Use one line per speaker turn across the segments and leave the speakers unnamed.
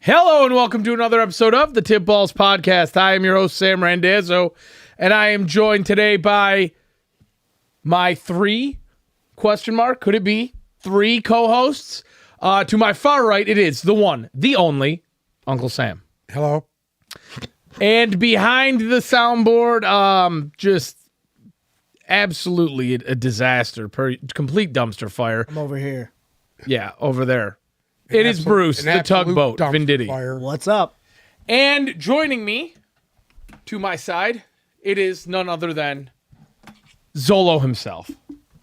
Hello and welcome to another episode of the Tip Balls Podcast. I am your host, Sam Randazzo, and I am joined today by my three, ? Could it be, three co-hosts? To my far right, it is the one, the only, Uncle Sam.
Hello.
And behind the soundboard, just absolutely a disaster, complete dumpster fire.
I'm over here.
Yeah, over there. It is Bruce, the tugboat, Venditti.
Fire.
What's up?
And joining me to my side, it is none other than Zolo himself.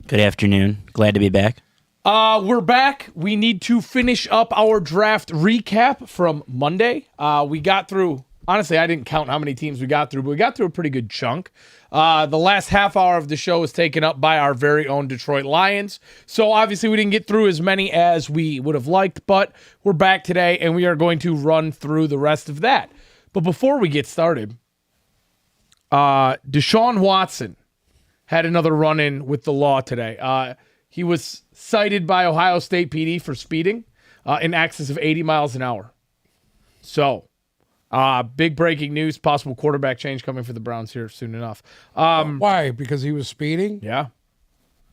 Good afternoon. Glad to be back.
We're back. We need to finish up our draft recap from Monday. We got through, honestly, I didn't count how many teams we got through, but we got through a pretty good chunk. The last half hour of the show was taken up by our very own Detroit Lions. So obviously we didn't get through as many as we would have liked, but we're back today and we are going to run through the rest of that. But before we get started, Deshaun Watson had another run-in with the law today. He was cited by Ohio State PD for speeding in excess of 80 miles an hour. So, big breaking news, possible quarterback change coming for the Browns here soon enough.
Why? Because he was speeding?
Yeah,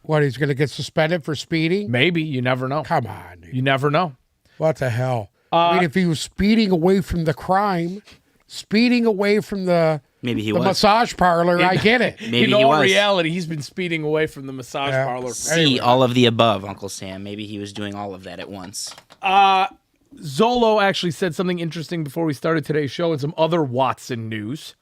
What, he's going to get suspended for speeding?
maybe. You never know.
Come on, dude.
You never know.
What the hell? I mean, if he was speeding away from the crime, speeding away from the
Maybe he
the
was.
massage parlor, I get it.
Maybe
in
he
all
was.
reality, he's been speeding away from the massage
Yeah.
parlor.
See, all of the above, Uncle Sam. Maybe he was doing all of that at once.
Zolo actually said something interesting before we started today's show and some other Watson news.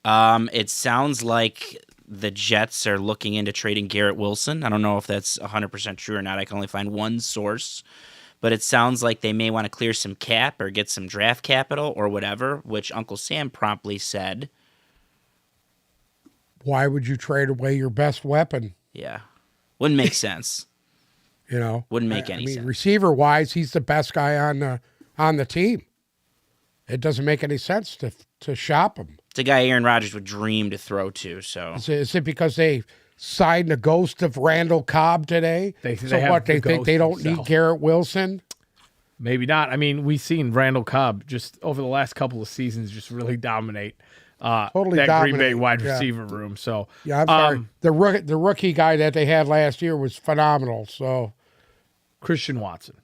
It sounds like the Jets are looking into trading Garrett Wilson. I don't know if that's 100% true or not. I can only find one source. But it sounds like they may want to clear some cap or get some draft capital or whatever, which Uncle Sam promptly said,
Why would you trade away your best weapon?
yeah, wouldn't make sense.
You know,
Wouldn't make any
I mean,
sense.
receiver-wise, he's the best guy on the team. It doesn't make any sense to shop him.
It's a guy Aaron Rodgers would dream to throw to, so.
Is it because they signed the ghost of Randall Cobb today?
They
so
have
what,
the
they think they
ghost
don't need
himself.
Garrett Wilson?
Maybe not. I mean, we've seen Randall Cobb just over the last couple of seasons just really dominate
Totally
that Green Bay
dominate,
wide
yeah.
receiver room. So
Yeah, I'm sorry. The rookie guy that they had last year was phenomenal. So
Christian Watson.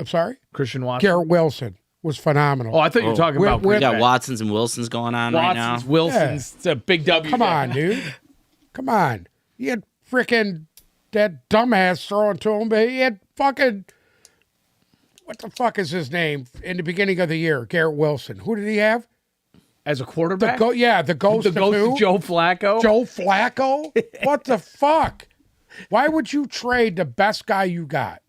I'm sorry.
Christian Watson.
Garrett Wilson was phenomenal.
Oh, I thought you were talking
We're-
about
we're-
We got
Green Bay.
Watsons and Wilsons going on right now.
Watson's, Wilson's. It's a big W.
Come on, dude. Come on. He had freaking that dumbass throwing to him, but he had fucking what the fuck is his name in the beginning of the year? Garrett Wilson. Who did he have?
As a
The
quarterback?
the ghost
the
of
ghost
who?
of Joe Flacco?
Joe Flacco? What the fuck? Why would you trade the best guy you got?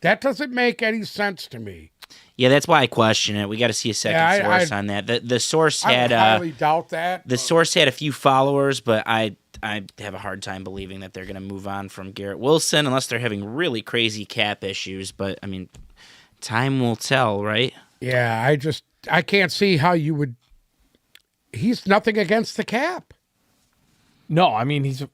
That doesn't make any sense to me.
Yeah, that's why I question it. We got to see a second
Yeah,
source on that. The source
I
had
would highly doubt that.
the source had a few followers, but I have a hard time believing that they're going to move on from Garrett Wilson unless they're having really crazy cap issues. But I mean, time will tell, right?
Yeah, I can't see how you would. He's nothing against the cap.
No, I mean, he's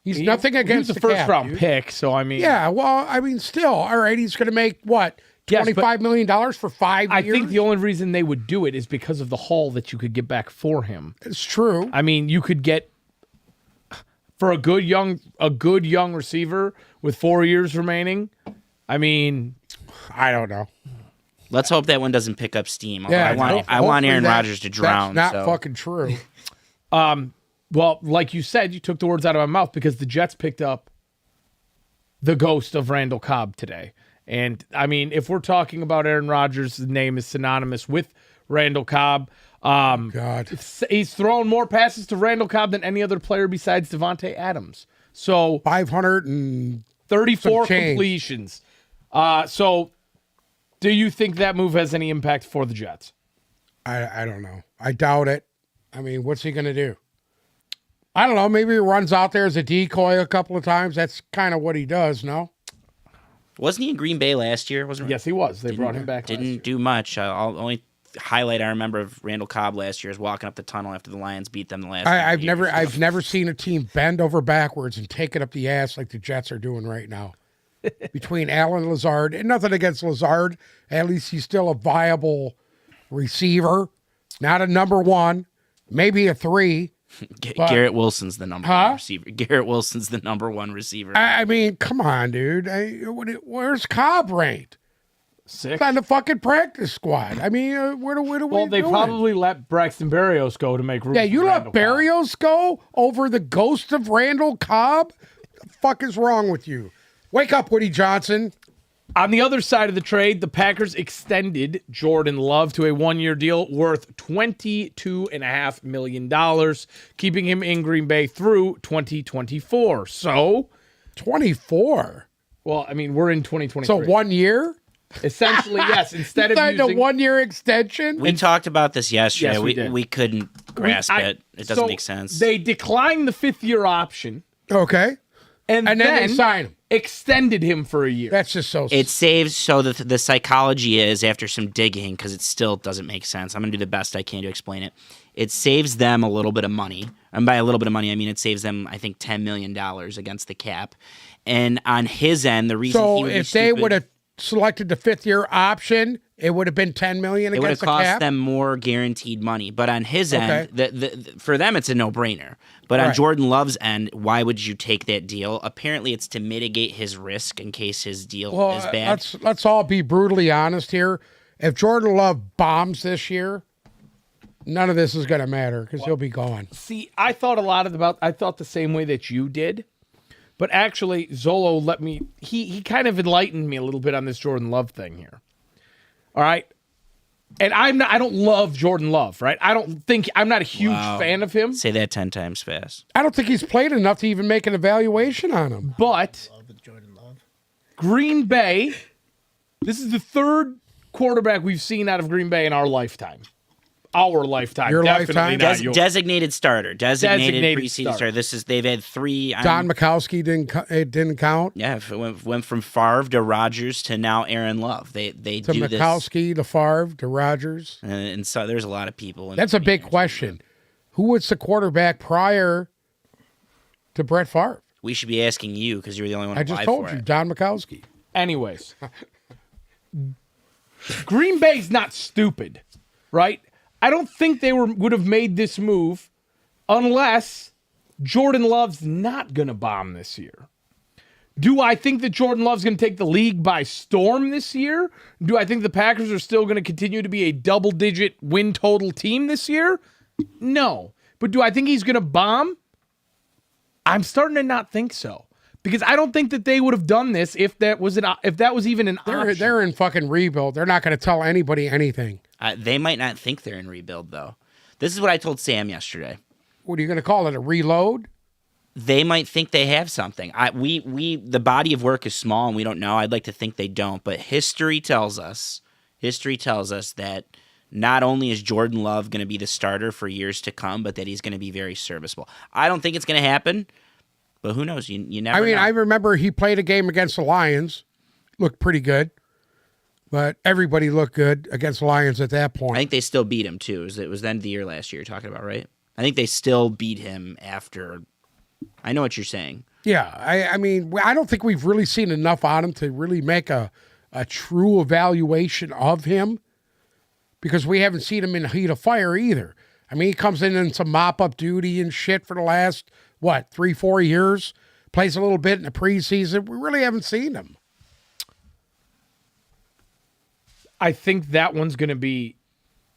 Nothing against
the
the
first
cap,
round
dude.
pick, so I mean.
Yeah, well, I mean, still, all right. He's going to make what
Yes, but
$25 million for 5
I
years.
think the only reason they would do it is because of the haul that you could get back for him.
It's true.
I mean, you could get for a good young receiver with 4 years remaining. I mean,
I don't know.
Let's hope that one doesn't pick up steam.
Yeah,
I want
hopefully
Aaron
that-
Rodgers to drown.
That's not
so.
fucking true.
well, like you said, you took the words out of my mouth because the Jets picked up the ghost of Randall Cobb today. And I mean, if we're talking about Aaron Rodgers, the name is synonymous with Randall Cobb.
God.
He's thrown more passes to Randall Cobb than any other player besides Devontae Adams. So
500 and
34
some change.
completions. So do you think that move has any impact for the Jets?
I don't know. I doubt it. I mean, what's he going to do? I don't know. Maybe he runs out there as a decoy a couple of times. That's kind of what he does, no?
Wasn't he in Green Bay last year? Wasn't
Yes, he was. They brought him back. last year.
Didn't do much. Only highlight I remember of Randall Cobb last year is walking up the tunnel after the Lions beat them the last.
I've
game.
never seen a team bend over backwards and take it up the ass like the Jets are doing right now. between Allen Lazard, and nothing against Lazard. At least he's still a viable receiver, not a number one, maybe a 3. But
Garrett Wilson's the number one receiver. Garrett Wilson's the number one receiver.
I mean, come on, dude. Where's Cobb ranked?
6.
It's on the fucking practice squad. I mean, where
Well, they probably let Braxton Berrios go to make room.
Yeah,
for
you let
Randall Cobb.
Berrios go over the ghost of Randall Cobb? What the fuck is wrong with you? Wake up, Woody Johnson.
On the other side of the trade, the Packers extended Jordan Love to a 1-year deal worth $22.5 million, keeping him in Green Bay through 2024. So,
24.
well, I mean, we're in 2023.
So 1 year?
Essentially, yes. Instead of
Signed a
using
1-year extension?
We talked about this yesterday.
Yes, we did.
We couldn't grasp it. It doesn't make sense.
They declined the 5th-year option,
Okay.
and
And then they sign him.
extended him for a year.
That's just so...
It saves, so the psychology is, after some digging, because it still doesn't make sense, I'm going to do the best I can to explain it. It saves them a little bit of money. And by a little bit of money, I mean it saves them, I think, $10 million against the cap. And on his end, the reason he
So
would
if
be
they
stupid,
would have selected the 5th-year option, it would have been $10 million
it would have
against the
cost
cap?
them more guaranteed money. But on his
Okay.
end, for them, it's a no-brainer. But on
Right.
Jordan Love's end, why would you take that deal? Apparently, it's to mitigate his risk in case his deal
Well,
is bad.
let's all be brutally honest here. If Jordan Love bombs this year, none of this is going to matter because he'll be gone.
See, I thought I thought the same way that you did. But actually, Zolo he kind of enlightened me a little bit on this Jordan Love thing here. All right. And I don't love Jordan Love, right? I'm not a huge fan of him.
Say that 10 times fast.
I don't think he's played enough to even make an evaluation on him.
But
Love with Jordan Love.
Green Bay, this is the 3rd quarterback we've seen out of Green Bay in our lifetime. Our lifetime.
Your
Definitely
lifetime?
not yours.
Designated starter. Designated preseason
starter.
starter. They've had 3.
Don Mikowski didn't count.
Yeah, if it went from Favre to Rodgers to now Aaron Love. They
To
do this.
Mikowski, to Favre, to Rodgers.
And so there's a lot of people. in
That's a
between
big
there.
question. Who was the quarterback prior to Brett Favre?
We should be asking you because you're the only one
I just
applied
told
for
you,
it.
Don Mikowski.
Anyways, Green Bay's not stupid, right? I don't think they would have made this move unless Jordan Love's not going to bomb this year. Do I think that Jordan Love's going to take the league by storm this year? Do I think the Packers are still going to continue to be a double-digit win total team this year? No. But do I think he's going to bomb? I'm starting to not think so. Because I don't think that they would have done this if that was even an option.
They're in fucking rebuild. They're not going to tell anybody anything.
They might not think they're in rebuild, though. This is what I told Sam yesterday.
What are you going to call it? A reload?
They might think they have something. The body of work is small and we don't know. I'd like to think they don't, but history tells us that not only is Jordan Love going to be the starter for years to come, but that he's going to be very serviceable. I don't think it's going to happen, but who knows? You never know.
I remember he played a game against the Lions. Looked pretty good. But everybody looked good against the Lions at that point.
I think they still beat him, too. It was the end of the year last year you're talking about, right? I think they still beat him after. I know what you're saying.
Yeah, I mean, I don't think we've really seen enough on him to really make a true evaluation of him because we haven't seen him in the heat of fire either. I mean, he comes in some mop-up duty and shit for the last, 3-4 years, plays a little bit in the preseason. We really haven't seen him.
I think that one's going to be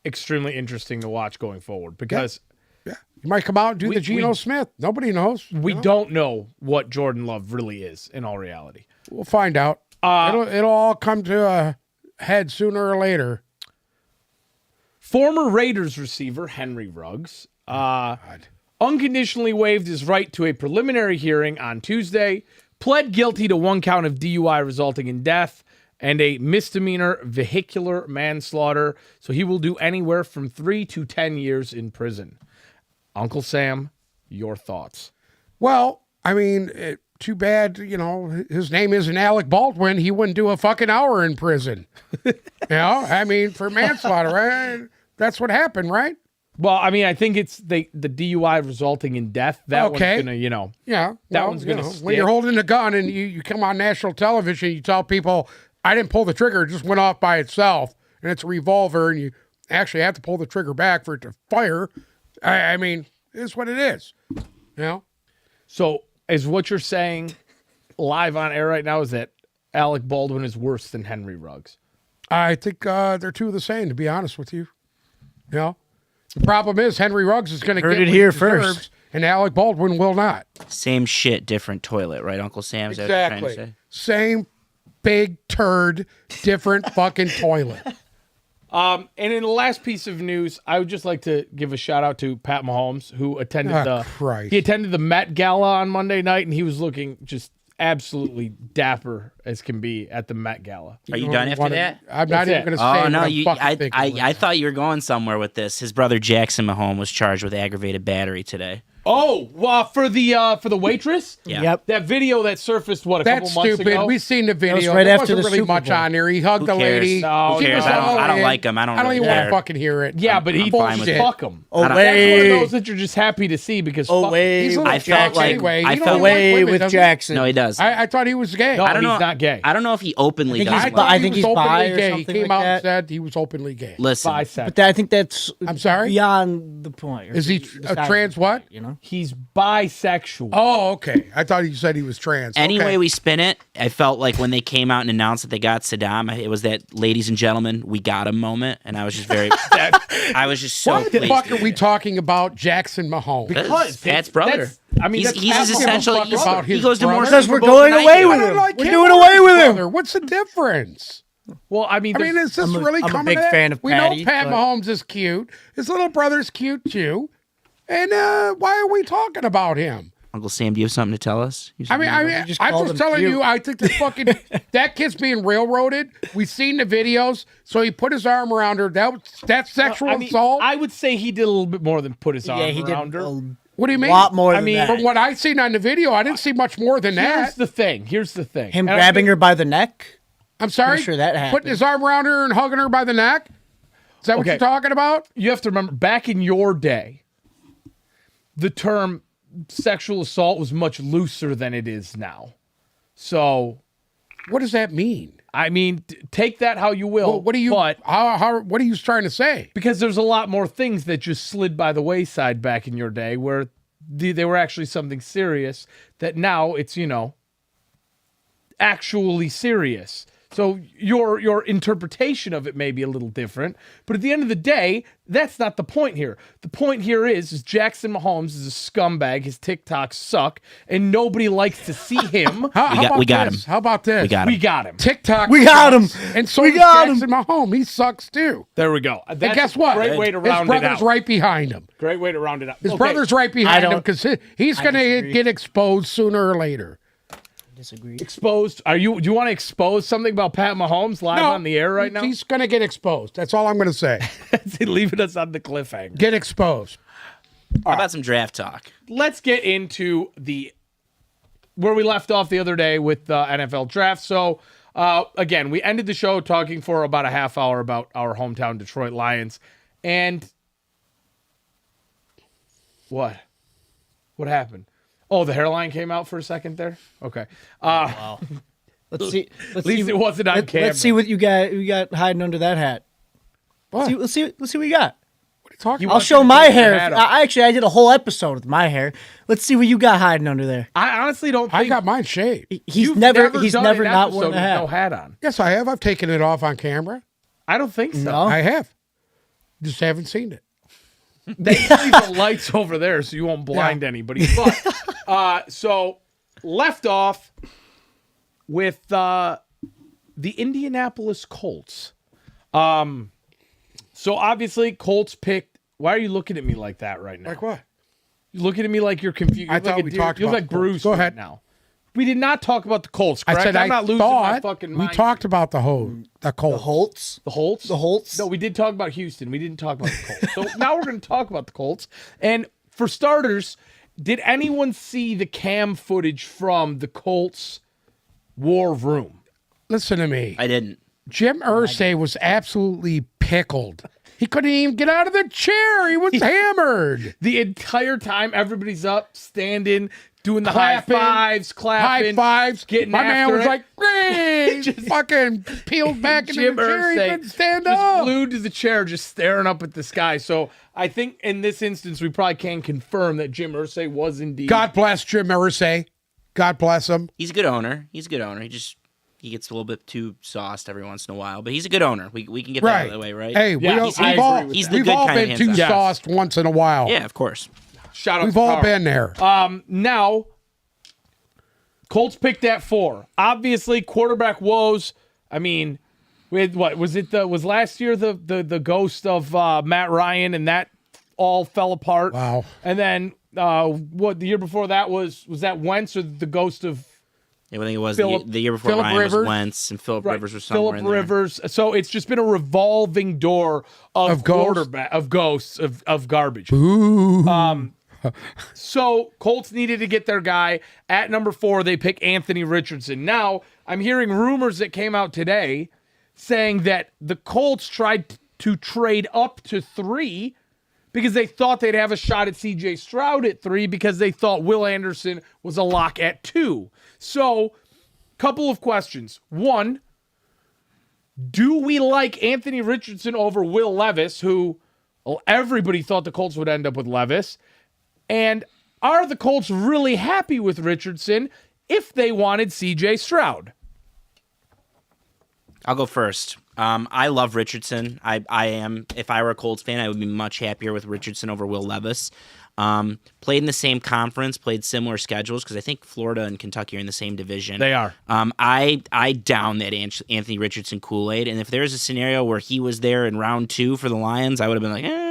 extremely interesting to watch going forward because
Yeah, he might come out and do the Geno
we-
Smith. Nobody knows.
we don't know what Jordan Love really is in all reality.
We'll find out. It'll all come to a head sooner or later.
Former Raiders receiver Henry Ruggs unconditionally waived his right to a preliminary hearing on Tuesday, pled guilty to 1 count of DUI resulting in death and a misdemeanor vehicular manslaughter, so he will do anywhere from 3 to 10 years in prison. Uncle Sam, your thoughts?
Well, I mean, too bad, his name isn't Alec Baldwin. He wouldn't do a fucking hour in prison. I mean, for manslaughter, right? That's what happened, right?
Well, I mean, I think it's the DUI resulting in death. That
Okay.
one's gonna,
Yeah,
That
well,
one's gonna
when
stick.
you're holding a gun and you come on national television, you tell people, I didn't pull the trigger, it just went off by itself, and it's a revolver, and you actually have to pull the trigger back for it to fire. I mean, it's what it is. You know?
So, is what you're saying live on air right now is that Alec Baldwin is worse than Henry Ruggs?
I think they're two of the same, to be honest with you. You know? The problem is Henry Ruggs is going to get
Heard it
what
here
he deserves,
first.
and Alec Baldwin will not.
Same shit, different toilet, right, Uncle Sam? Is that what you're trying to
Exactly.
say?
Same big turd, different fucking toilet.
And in the last piece of news, I would just like to give a shout out to Pat Mahomes, who attended
Christ.
he attended the Met Gala on Monday night, and he was looking just absolutely dapper as can be at the Met Gala.
Are you done after that?
I'm not
That's
even
it.
going to say
Oh
what
no!
I'm fucking thinking right
I
now.
thought you were going somewhere with this. His brother Jackson Mahomes was charged with aggravated battery today.
Oh, well, for the waitress,
Yeah.
Yep.
that video that surfaced a
That's
couple months
stupid.
ago.
We've seen the video.
was right
there
after
wasn't
the
really
Super
much
Bowl.
on there. He hugged the
cares?
lady.
No,
She
who
was
cares?
all
I don't
in.
like him. I don't
even
really
want to
care.
fucking hear it.
yeah, but he
I'm fine with it.
fuck him.
Oh,
I don't-
That's one of
wait.
those that you're just happy to see because fuck him.
Away
He's a
with
little
I felt
Jackson
like-
anyway.
I
You don't
felt-
like
away
women,
with
does he?
Jackson.
No, he does.
I thought he was gay.
No,
I don't know.
he's not gay.
I don't know if he openly
I think
does.
he's
it.
bi- I
he
think
was
he's bi
openly
or
gay. He
something
came
like
out
that.
and said he was openly gay.
Listen,
Bisexual.
But I think that's
I'm sorry?
beyond the point.
Is he a trans what?
You know?
He's bisexual.
Oh, okay. I thought you said he was trans.
any
Okay.
way we spin it, I felt like when they came out and announced that they got Saddam, it was that "ladies and gentlemen, we got him" moment, and I was just very, I was just so
Why the
pleased.
fuck are we talking about Jackson Mahomes?
Because
Pat's brother.
that's- I mean,
he's
that's
his
Pat's
essential.
brother.
He's,
About
he
his
goes to more
brother.
Because
Super
we're
Bowls
going
than I
away
do.
with
I don't
him.
like
We're
him
doing
or
away
his
with him.
brother. What's the difference?
Well, I mean,
I mean, is this
I'm a-
really
I'm a
coming
big
to
fan
that?
of
We
Patty,
know Pat
but-
Mahomes is cute. His little brother's cute too. And why are we talking about him?
Uncle Sam, do you have something to tell us? You
I mean,
just
I'm
called
just
him
telling
cute.
you, I think this fucking that kid's being railroaded. We've seen the videos. So he put his arm around her. That's sexual
I mean,
assault.
I would say he did a little bit more than put his arm
Yeah, he did
around her.
a
What do you mean?
lot more
I
than
mean,
that.
From what I seen on the video, I didn't see much more than
Here's
that.
the thing. Here's the thing.
Him
And I
grabbing
think-
her by the neck.
I'm sorry.
Pretty sure that
Putting
happened.
his arm around her and hugging her by the neck. Is that what
Okay.
you're talking about?
You have to remember, back in your day, the term sexual assault was much looser than it is now. So,
What does that mean?
I mean, take that how you will.
Well, what are you?
But
What are you trying to say?
because there's a lot more things that just slid by the wayside back in your day where they were actually something serious that now it's, actually serious. So your interpretation of it may be a little different, but at the end of the day, that's not the point here. The point here is Jackson Mahomes is a scumbag. His TikToks suck, and nobody likes to see him.
How
we got
about
him.
this? How about this?
We got
We
him.
got him.
TikTok.
We got him.
sucks, and so
We
does
got him.
Jackson Mahomes. He sucks too.
There we go. That's
And guess what?
a great way to
His
round it
brother's
out.
right behind him.
Great way to round it out.
His
Okay.
brother's right behind him
don't-
because he's going to
disagree.
get exposed sooner or later.
Disagree.
exposed. Do you want to expose something about Pat Mahomes live on the air right now?
He's going to get exposed. That's all I'm going to say.
Leaving us on the cliffhanger.
Get exposed.
How about some draft talk?
Let's get into where we left off the other day with the NFL draft. So again, we ended the show talking for about a half hour about our hometown Detroit Lions. And what happened? Oh, the hairline came out for a second there. Okay.
Wow. Let's see. Let's
At least
see,
it wasn't on camera.
Let's see what you got hiding under that hat.
What?
Let's see what you got.
What are you talking
You
about?
I'll show
to
my
take your
hair.
hat off.
I did a whole episode with my hair. Let's see what you got hiding under there.
I honestly don't
I
think
got mine shaved.
He's
you've
never
done
not
an
worn
episode
a
with
hat.
no hat on.
Yes, I have. I've taken it off on camera.
I don't think so.
No.
I have. Just haven't seen it.
They leave the lights over there so you won't blind anybody. But so left off with the Indianapolis Colts. So obviously Colts picked. Why are you looking at me like that right now?
Like what?
You're looking at me like you're confused.
I
You look
thought
like
we
a deer-
talked
You look
about
like
the Colts.
Bruce
Go
right
ahead.
now. We did not talk about the Colts, correct?
I said
I'm
I
not losing my
thought
fucking
we
mind.
talked about the
The
Colts.
Holtz.
The Holtz?
The Holtz.
No, we did talk about Houston. We didn't talk about the Colts. So now we're going to talk about the Colts. And for starters, did anyone see the cam footage from the Colts war room?
Listen to me.
I didn't.
Jim Irsay was absolutely pickled He couldn't even get out of the chair. He was hammered.
The entire time, everybody's up, standing, doing the
Clapping.
high
High
clapping,
fives.
getting
My man
after
was
it.
like, "Great!"
Just-
fucking peeled back into
Jim
the chair. He
Irsay
couldn't stand
just
up.
glued to the chair, just staring up at the sky. So I think in this instance, we probably can confirm that Jim Irsay was indeed.
God bless Jim Irsay. God bless him.
He's a good owner. He gets a little bit too sauced every once in a while, but he's a good owner. We can get that out of the way, right?
Hey,
Yeah,
we've
I agree
all,
with
He's
that.
the
we've
good
all
kind of
been too
hands-on.
Yes.
sauced once in a while.
Yeah, of course.
Shout out
We've
to
all
Carl.
been there.
Now, Colts picked at 4. Obviously, quarterback woes. I mean, we had, was last year the ghost of Matt Ryan, and that all fell apart.
Wow.
And then the year before that was that Wentz or the ghost of
Yeah, I think it was
Phillip-
the year before
Phillip
Ryan
Rivers.
was Wentz and Phillip Rivers was somewhere
Phillip
in there.
Rivers. So it's just been a revolving door of
ghosts?
quarterback of ghosts of garbage.
Ooh.
So Colts needed to get their guy at number 4. They pick Anthony Richardson. Now I'm hearing rumors that came out today saying that the Colts tried to trade up to 3 because they thought they'd have a shot at C.J. Stroud at 3 because they thought Will Anderson was a lock at 2. So, couple of questions. One, do we like Anthony Richardson over Will Levis, who everybody thought the Colts would end up with Levis? And are the Colts really happy with Richardson if they wanted C.J. Stroud?
I'll go first. I love Richardson. I am. If I were a Colts fan, I would be much happier with Richardson over Will Levis. Played in the same conference, played similar schedules because I think Florida and Kentucky are in the same division.
They are.
I down that Anthony Richardson Kool-Aid, and if there's a scenario where he was there in round 2 for the Lions, I would have been like,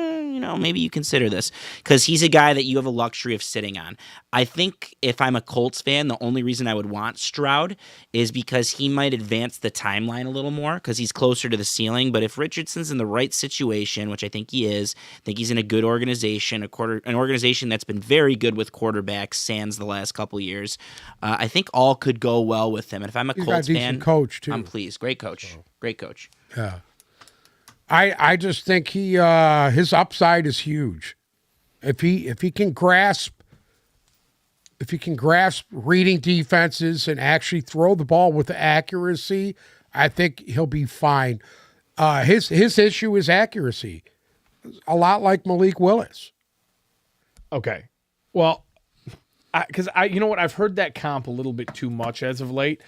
maybe you consider this because he's a guy that you have a luxury of sitting on. I think if I'm a Colts fan, the only reason I would want Stroud is because he might advance the timeline a little more because he's closer to the ceiling. But if Richardson's in the right situation, which I think he is, I think he's in a good organization, an organization that's been very good with quarterbacks sans the last couple years. I think all could go well with him. And if I'm a
He's got a
Colts
decent
fan,
coach, too.
I'm pleased. Great coach. Great coach.
Yeah. I just think his upside is huge. If he can grasp reading defenses and actually throw the ball with accuracy, I think he'll be fine. His issue is accuracy. A lot like Malik Willis.
Okay. Well, because you know what? I've heard that comp a little bit too much as of late.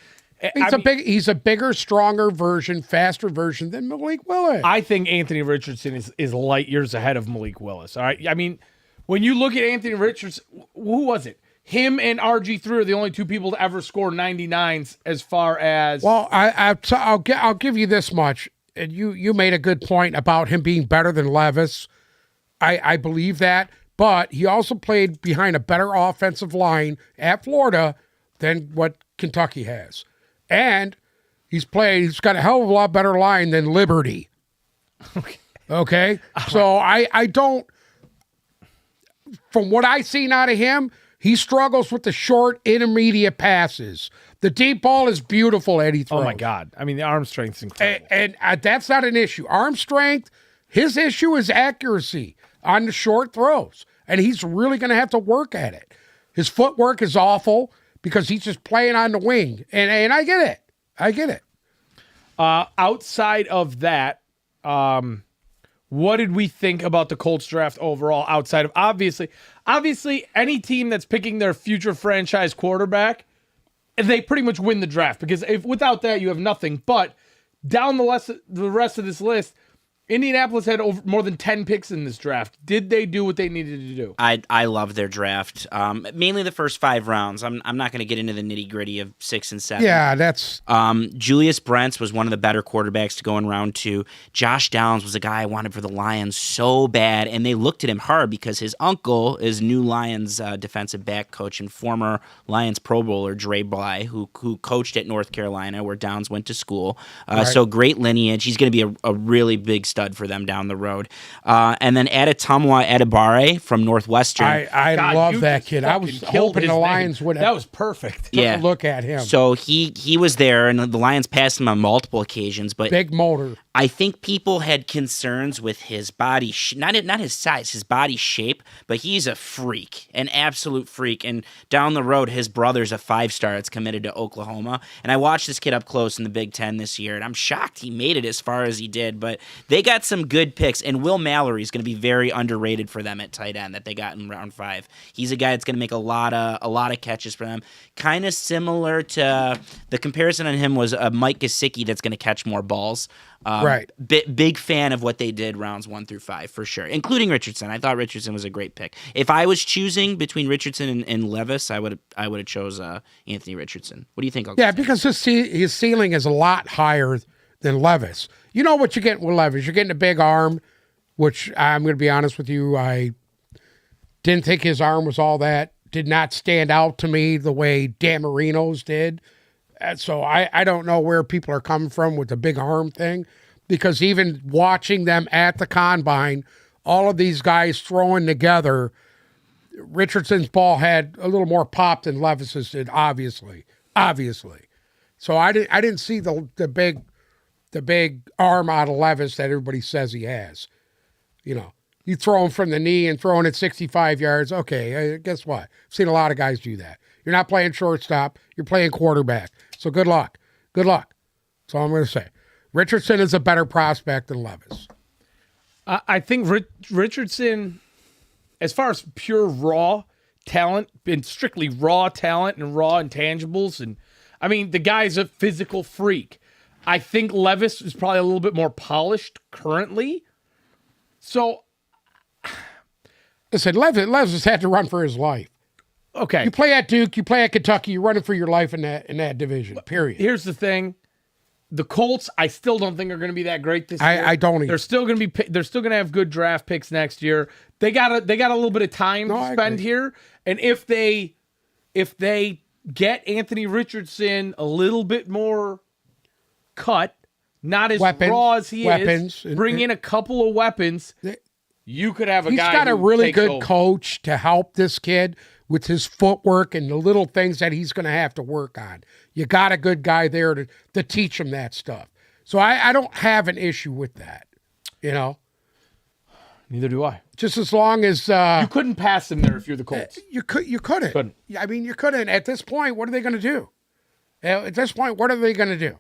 He's a bigger, stronger version, faster version than Malik Willis.
I think Anthony Richardson is light years ahead of Malik Willis. All right. I mean, when you look at Anthony Richardson, who was it? Him and RG3 are the only 2 people to ever score 99s as far as.
Well, I'll give you this much. And you made a good point about him being better than Levis. I believe that. But he also played behind a better offensive line at Florida than what Kentucky has. And he's got a hell of a lot better line than Liberty. Okay? So I don't, from what I've seen out of him, he struggles with the short, intermediate passes. The deep ball is beautiful that he throws.
Oh, my God. I mean, the arm strength's incredible.
And that's not an issue. Arm strength, his issue is accuracy on the short throws. And he's really going to have to work at it. His footwork is awful because he's just playing on the wing. And I get it. I get it.
Outside of that, what did we think about the Colts draft overall? Outside of obviously any team that's picking their future franchise quarterback, they pretty much win the draft because without that you have nothing. But down the rest of this list, Indianapolis had more than 10 picks in this draft. Did they do what they needed to do?
I love their draft. Mainly the first 5 rounds. I'm not going to get into the nitty gritty of 6 and 7.
Yeah, that's.
Julius Brents was one of the better quarterbacks to go in round 2. Josh Downs was a guy I wanted for the Lions so bad, and they looked at him hard because his uncle is new Lions defensive back coach and former Lions Pro Bowler Dre Bly, who coached at North Carolina where Downs went to school.
Right.
So great lineage. He's going to be a really big star stud for them down the road. And then Adetumwa Adebare from Northwestern.
I
God,
love
you
that
just
kid. I
fucking
was
killed
hoping
his
the
name.
Lions would
That
have
was perfect.
Yeah.
a look at him.
So he was there, and the Lions passed him on multiple occasions. But
Big motor.
I think people had concerns with his body, not his size, his body shape, but he's a freak, an absolute freak. And down the road, his brother's a 5-star that's committed to Oklahoma. And I watched this kid up close in the Big Ten this year, and I'm shocked he made it as far as he did. But they got some good picks, and Will Mallory is going to be very underrated for them at tight end that they got in round 5. He's a guy that's going to make a lot of catches for them. Kind of similar to the comparison on him was Mike Gesicki that's going to catch more balls.
Right.
Big fan of what they did rounds 1 through 5 for sure, including Richardson. I thought Richardson was a great pick. If I was choosing between Richardson and Levis, I would have chose Anthony Richardson. What do you think?
Yeah, because his ceiling is a lot higher than Levis. You know what you're getting with Levis? You're getting a big arm, which I'm going to be honest with you, I didn't think his arm was all that. Did not stand out to me the way Dan Marino's did. So I don't know where people are coming from with the big arm thing, because even watching them at the combine, all of these guys throwing together, Richardson's ball had a little more pop than Levis's did, obviously. So I didn't see the big arm out of Levis that everybody says he has. You know, you throw him from the knee and throwing it 65 yards. Okay, guess what? I've seen a lot of guys do that. You're not playing shortstop. You're playing quarterback. So good luck. Good luck. That's all I'm going to say. Richardson is a better prospect than Levis.
I think Richardson, as far as pure raw talent, and strictly raw talent and raw intangibles, and I mean, the guy's a physical freak. I think Levis is probably a little bit more polished currently. So,
listen, Levis has had to run for his life.
okay.
You play at Duke, you play at Kentucky, you're running for your life in that division, period.
Here's the thing. The Colts, I still don't think are going to be that great this year.
I don't either.
They're still going to have good draft picks next year. They got a little bit of time to spend here, and if they get Anthony Richardson a little bit more cut, not as raw as he is, bring in a couple of weapons, you could have a guy.
He's got a really good
over.
coach to help this kid with his footwork and the little things that he's going to have to work on. You got a good guy there to teach him that stuff. So I don't have an issue with that, you know.
Neither do I.
Just as long as
You couldn't pass him there if you're the Colts.
you couldn't.
Couldn't.
I mean, you couldn't. At this point, what are they going to do? At this point, what are they going to do?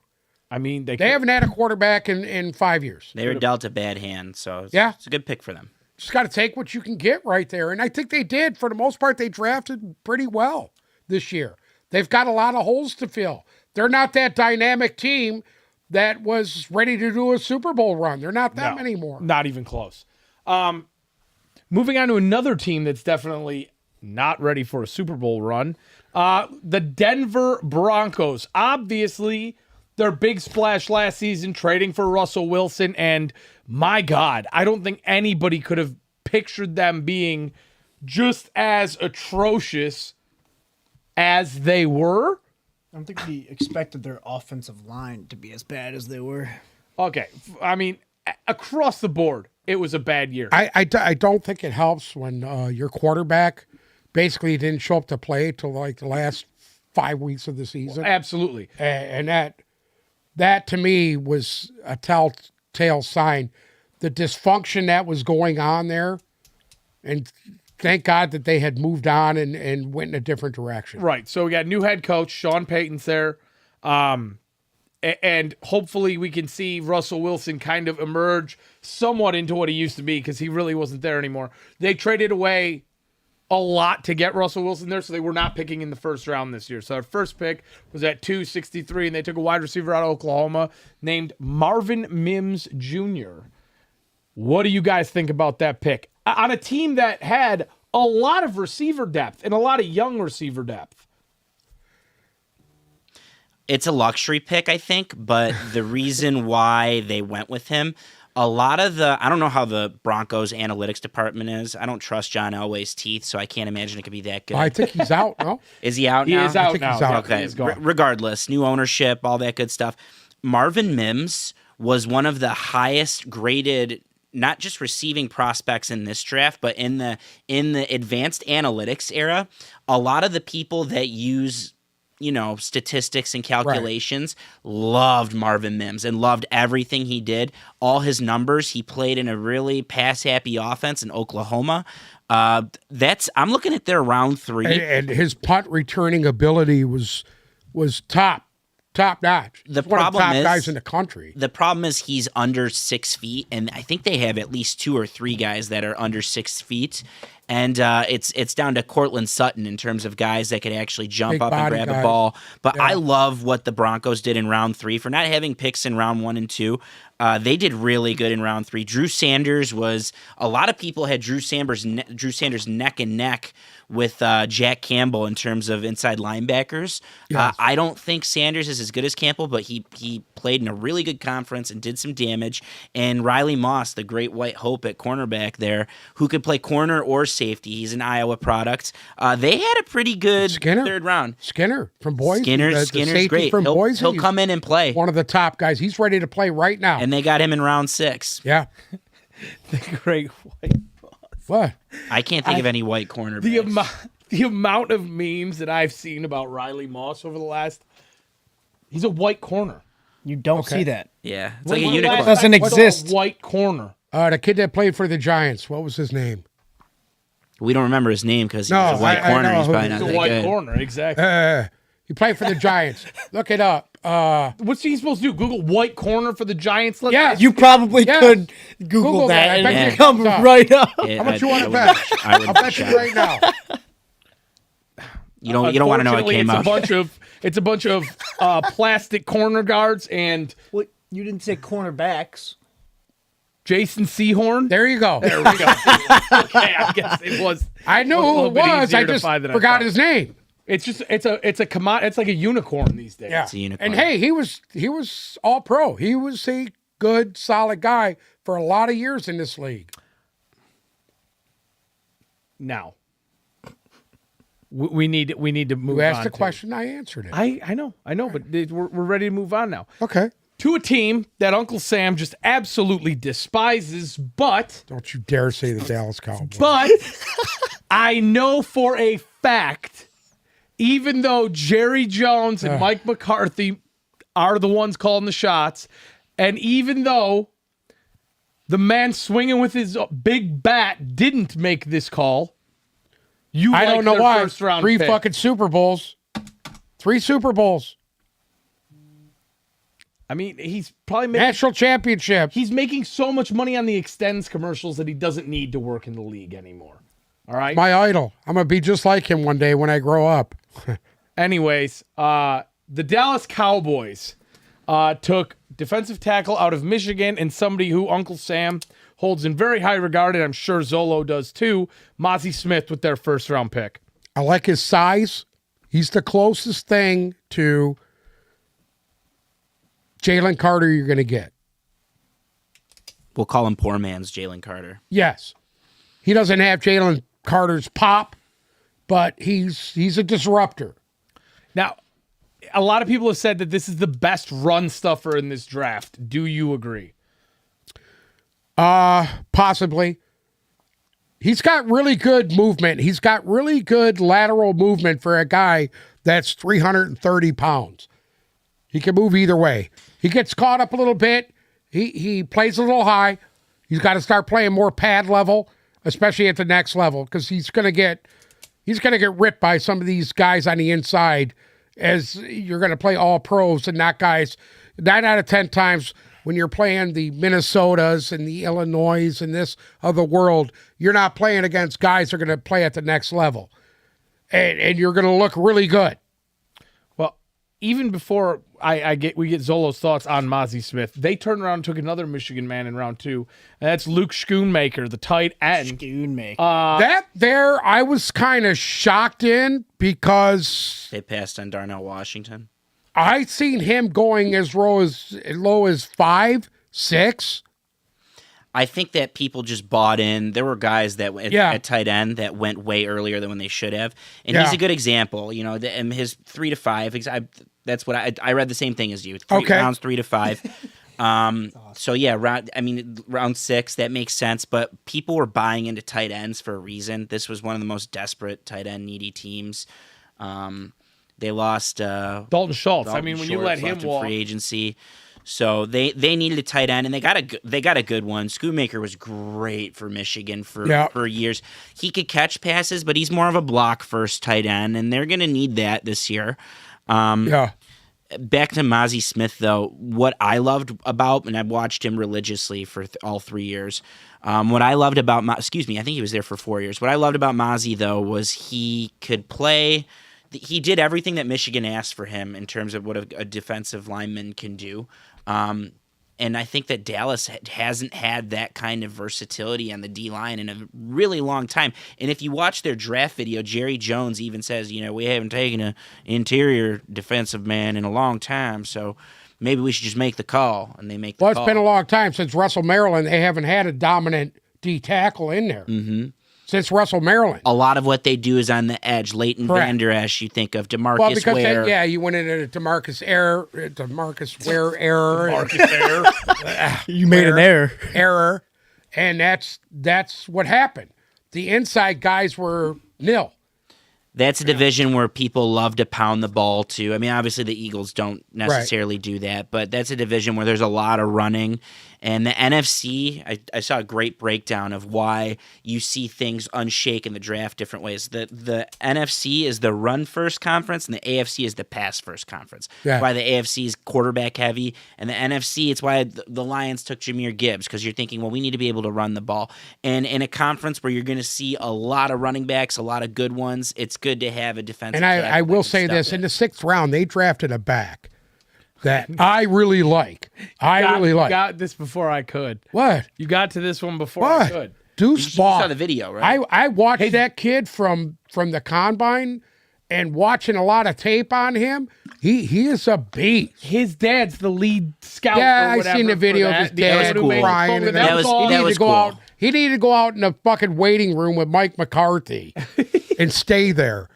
I mean,
They haven't had a quarterback in 5 years.
They were dealt a bad hand, so it's a good pick for them.
Just got to take what you can get right there. And I think they did. For the most part, they drafted pretty well this year. They've got a lot of holes to fill. They're not that dynamic team that was ready to do a Super Bowl run. They're not them anymore.
Not even close. Moving on to another team that's definitely not ready for a Super Bowl run. The Denver Broncos. Obviously, their big splash last season trading for Russell Wilson, and my God, I don't think anybody could have pictured them being just as atrocious as they were.
I don't think we expected their offensive line to be as bad as they were.
Okay, I mean, across the board, it was a bad year.
I don't think it helps when your quarterback basically didn't show up to play till like the last 5 weeks of the season.
Absolutely.
And that to me was a telltale sign. The dysfunction that was going on there, and thank God that they had moved on and went in a different direction.
Right. So we got new head coach, Sean Payton's there. And hopefully we can see Russell Wilson kind of emerge somewhat into what he used to be, because he really wasn't there anymore. They traded away a lot to get Russell Wilson there, so they were not picking in the first round this year. So our first pick was at 263, and they took a wide receiver out of Oklahoma named Marvin Mims Jr. What do you guys think about that pick? On a team that had a lot of receiver depth and a lot of young receiver depth.
It's a luxury pick, I think, but the reason why they went with him, a lot of I don't know how the Broncos analytics department is. I don't trust John Elway's teeth, so I can't imagine it could be that good.
I think he's out, no?
Is he out
He
now?
is out
think
now.
he's out.
He
Okay.
is gone.
Regardless, new ownership, all that good stuff. Marvin Mims was one of the highest graded, not just receiving prospects in this draft, but in the advanced analytics era. A lot of the people that use statistics and calculations loved Marvin Mims and loved everything he did. All his numbers, he played in a really pass-happy offense in Oklahoma. I'm looking at their round 3.
And his punt returning ability was top notch.
The
One of the
problem
top
is
guys in the country.
The problem is he's under 6 feet, and I think they have at least 2 or 3 guys that are under 6 feet. And it's down to Cortland Sutton in terms of guys that could actually jump
Big
up and
body
grab
guys.
a ball. But
Yeah.
I love what the Broncos did in round 3 for not having picks in round 1 and 2. They did really good in round 3. Drew Sanders was a lot of people had Drew Sanders neck and neck with Jack Campbell in terms of inside linebackers.
Yes.
I don't think Sanders is as good as Campbell, but he played in a really good conference and did some damage. And Riley Moss, the great white hope at cornerback there, who could play corner or safety. He's an Iowa product. They had a pretty good third round.
Skinner from Boise.
Skinner's
safety
great.
From Boise.
He'll come in and play.
One of the top guys. He's ready to play right now.
And they got him in round 6.
Yeah.
The great white.
What?
I can't think of any white cornerbacks.
The amount of memes that I've seen about Riley Moss over the last. He's a white corner.
You don't see that.
Yeah, it's
When
like a
was the
unicorn.
last
Doesn't
time I saw
exist.
a white corner.
The kid that played for the Giants. What was his name?
We don't remember his name because he's
No,
a white
I
corner.
know
He's
who
probably
he
not
He's a
that
white
good.
corner, exactly.
He played for the Giants. Look it up.
What's he supposed to do? Google white corner for the Giants?
Yeah.
You probably
Yeah.
could Google,
Google that.
that,
I
and
bet
it
you
comes
it's up.
right up.
Yeah,
How much you
I
want to
would-
bet?
I would
I'll bet you
shot.
right now.
You don't want to know what
Unfortunately,
came up.
It's a bunch of plastic corner guards and
Well, you didn't say cornerbacks.
Jason Sehorn.
There you go.
There we go. Okay, I guess it was.
I knew
a
who
little
it
bit
was.
easier
I
to
just
find than I
forgot
thought.
his name.
It's like a unicorn these days.
Yeah.
It's a unicorn.
And hey, he was all pro. He was a good, solid guy for a lot of years in this league.
Now, we need to move
You
on.
asked a
to-
question, I answered it.
I know, but we're ready to move on now.
Okay.
To a team that Uncle Sam just absolutely despises, but
Don't you dare say the Dallas Cowboys.
I know for a fact, even though Jerry Jones and Mike McCarthy are the ones calling the shots, and even though the man swinging with his big bat didn't make this call,
I don't know
their
why.
first round
Three
pick.
fucking Super Bowls. 3 Super Bowls.
I mean, he's probably making
National championship.
he's making so much money on the extends commercials that he doesn't need to work in the league anymore. All right.
My idol. I'm going to be just like him one day when I grow up.
Anyways, the Dallas Cowboys took defensive tackle out of Michigan and somebody who Uncle Sam holds in very high regard, and I'm sure Zolo does too, Mozzie Smith with their first round pick.
I like his size. He's the closest thing to Jalen Carter you're going to get.
We'll call him poor man's Jalen Carter.
Yes. He doesn't have Jalen Carter's pop, but he's a disruptor.
Now, a lot of people have said that this is the best run stuffer in this draft. Do you agree?
Possibly. He's got really good movement. He's got really good lateral movement for a guy that's 330 pounds. He can move either way. He gets caught up a little bit. He plays a little high. He's got to start playing more pad level, especially at the next level, because he's gonna get ripped by some of these guys on the inside, as you're gonna play all pros and not guys. 9 out of 10 times when you're playing the Minnesotas and the Illinois and this of the world, you're not playing against guys that are gonna play at the next level, and you're gonna look really good.
Well, even before we get Zolo's thoughts on Mozzie Smith, they turned around and took another Michigan man in round 2, and that's Luke Schoonmaker, the tight end.
Schoonmaker.
That there, I was kind of shocked in because
They passed on Darnell Washington.
I seen him going as low as 5, 6.
I think that people just bought in. There were guys that at tight end that went way earlier than when they should have, and he's
Yeah.
a good example. You know, and his 3 to 5. That's what I read the same thing as you. 3
Okay.
rounds, 3 to 5. So yeah, round 6, that makes sense. But people were buying into tight ends for a reason. This was one of the most desperate tight end needy teams. They lost
Dalton Schultz.
Dalton
when you
Schultz
let him
left in
walk,
free agency, so they needed a tight end, and they got a good one. Schoonmaker was great for Michigan for years. He could catch passes, but he's more of a block first tight end, and they're going to need that this year. Back to Mozzie Smith, though, what I loved about, and I've watched him religiously for all 3 years. What I loved about, I think he was there for 4 years. What I loved about Mozzie, though, was he could play. He did everything that Michigan asked for him in terms of what a defensive lineman can do. And I think that Dallas hasn't had that kind of versatility on the D-line in a really long time. And if you watch their draft video, Jerry Jones even says, we haven't taken an interior defensive man in a long time, so maybe we should just make the call. And they make the call.
Well, it's been a long time since Russell Maryland. They haven't had a dominant D tackle in there. Mm-hmm. Since Russell Maryland.
A lot of what they do is on the edge. Leighton Vander Esch, you think of DeMarcus Ware.
You went into DeMarcus Ware error.
You made an
error. And that's what happened. The inside guys were nil.
That's a division where people love to pound the ball to. Obviously the Eagles don't necessarily do that, but that's a division where there's a lot of running. And the NFC, I saw a great breakdown of why you see things unshake in the draft different ways. The NFC is the run-first conference, and the AFC is the pass-first conference.
Yeah.
That's why the AFC is quarterback-heavy, and the NFC, it's why the Lions took Jahmyr Gibbs, because you're thinking, well, we need to be able to run the ball. And in a conference where you're going to see a lot of running backs, a lot of good ones, it's good to have a defensive tackle.
And I will say this, in the 6th round, they drafted a back that I really like. You
got this before I could.
What?
You got to this one before I could.
Deuce
You
Ball.
saw the video, right?
I watched that kid from the combine and watching a lot of tape on him. He is a beast.
His dad's the lead scout.
Yeah,
or whatever
I seen the video of his dad crying.
That was cool.
He needed to go out in the fucking waiting room with Mike McCarthy and stay there.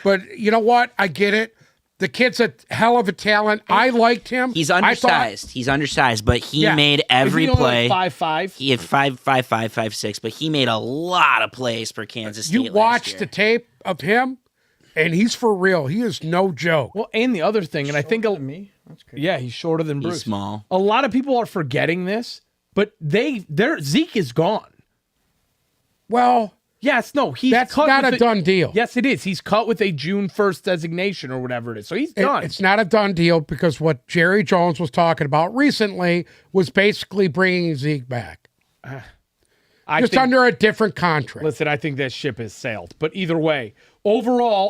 But you know what? I get it. The kid's a hell of a talent. I liked him.
He's undersized. But he made every play.
5'5".
He had 5'5", 5'6", but he made a lot of plays for Kansas State.
You watch the tape of him, and he's for real. He is no joke.
Well, and the other thing, and I think
me. That's crazy.
Yeah, he's shorter than Bruce.
He's small.
A lot of people are forgetting this, but their Zeke is gone.
Well,
yes, no,
that's
cut
not a done deal.
Yes, it is. He's cut with a June 1st designation or whatever it is. So he's done.
It's not a done deal because what Jerry Jones was talking about recently was basically bringing Zeke back. Just under a different contract.
Listen, I think that ship has sailed. But either way, overall,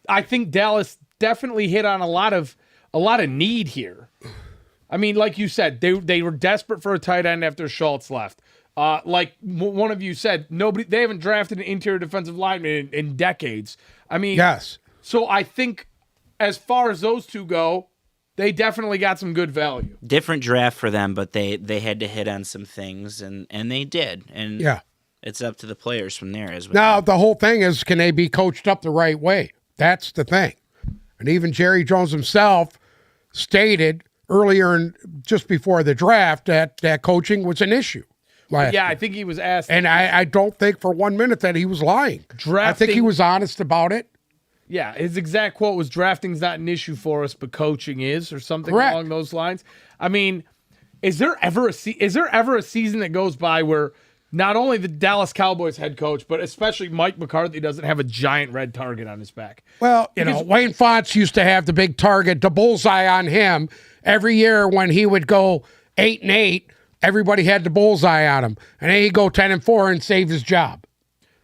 I think Dallas definitely hit on a lot of need here. Like you said, they were desperate for a tight end after Schultz left. Like one of you said, they haven't drafted an interior defensive lineman in decades.
Yes.
So I think as far as those two go, they definitely got some good value.
Different draft for them, but they had to hit on some things, and they did. And it's up to the players from there as well.
Now, the whole thing is, can they be coached up the right way? That's the thing. And even Jerry Jones himself stated earlier, just before the draft, that coaching was an issue.
I think he was asked.
And I don't think for 1 minute that he was lying. I think he was honest about it.
Yeah, his exact quote was, "Drafting's not an issue for us, but coaching is," or something along those lines. Is there ever a season that goes by where not only the Dallas Cowboys head coach, but especially Mike McCarthy doesn't have a giant red target on his back?
Well, Wayne Fontes used to have the big target, the bullseye on him every year when he would go 8-8. Everybody had the bullseye on him, and then he'd go 10-4 and save his job.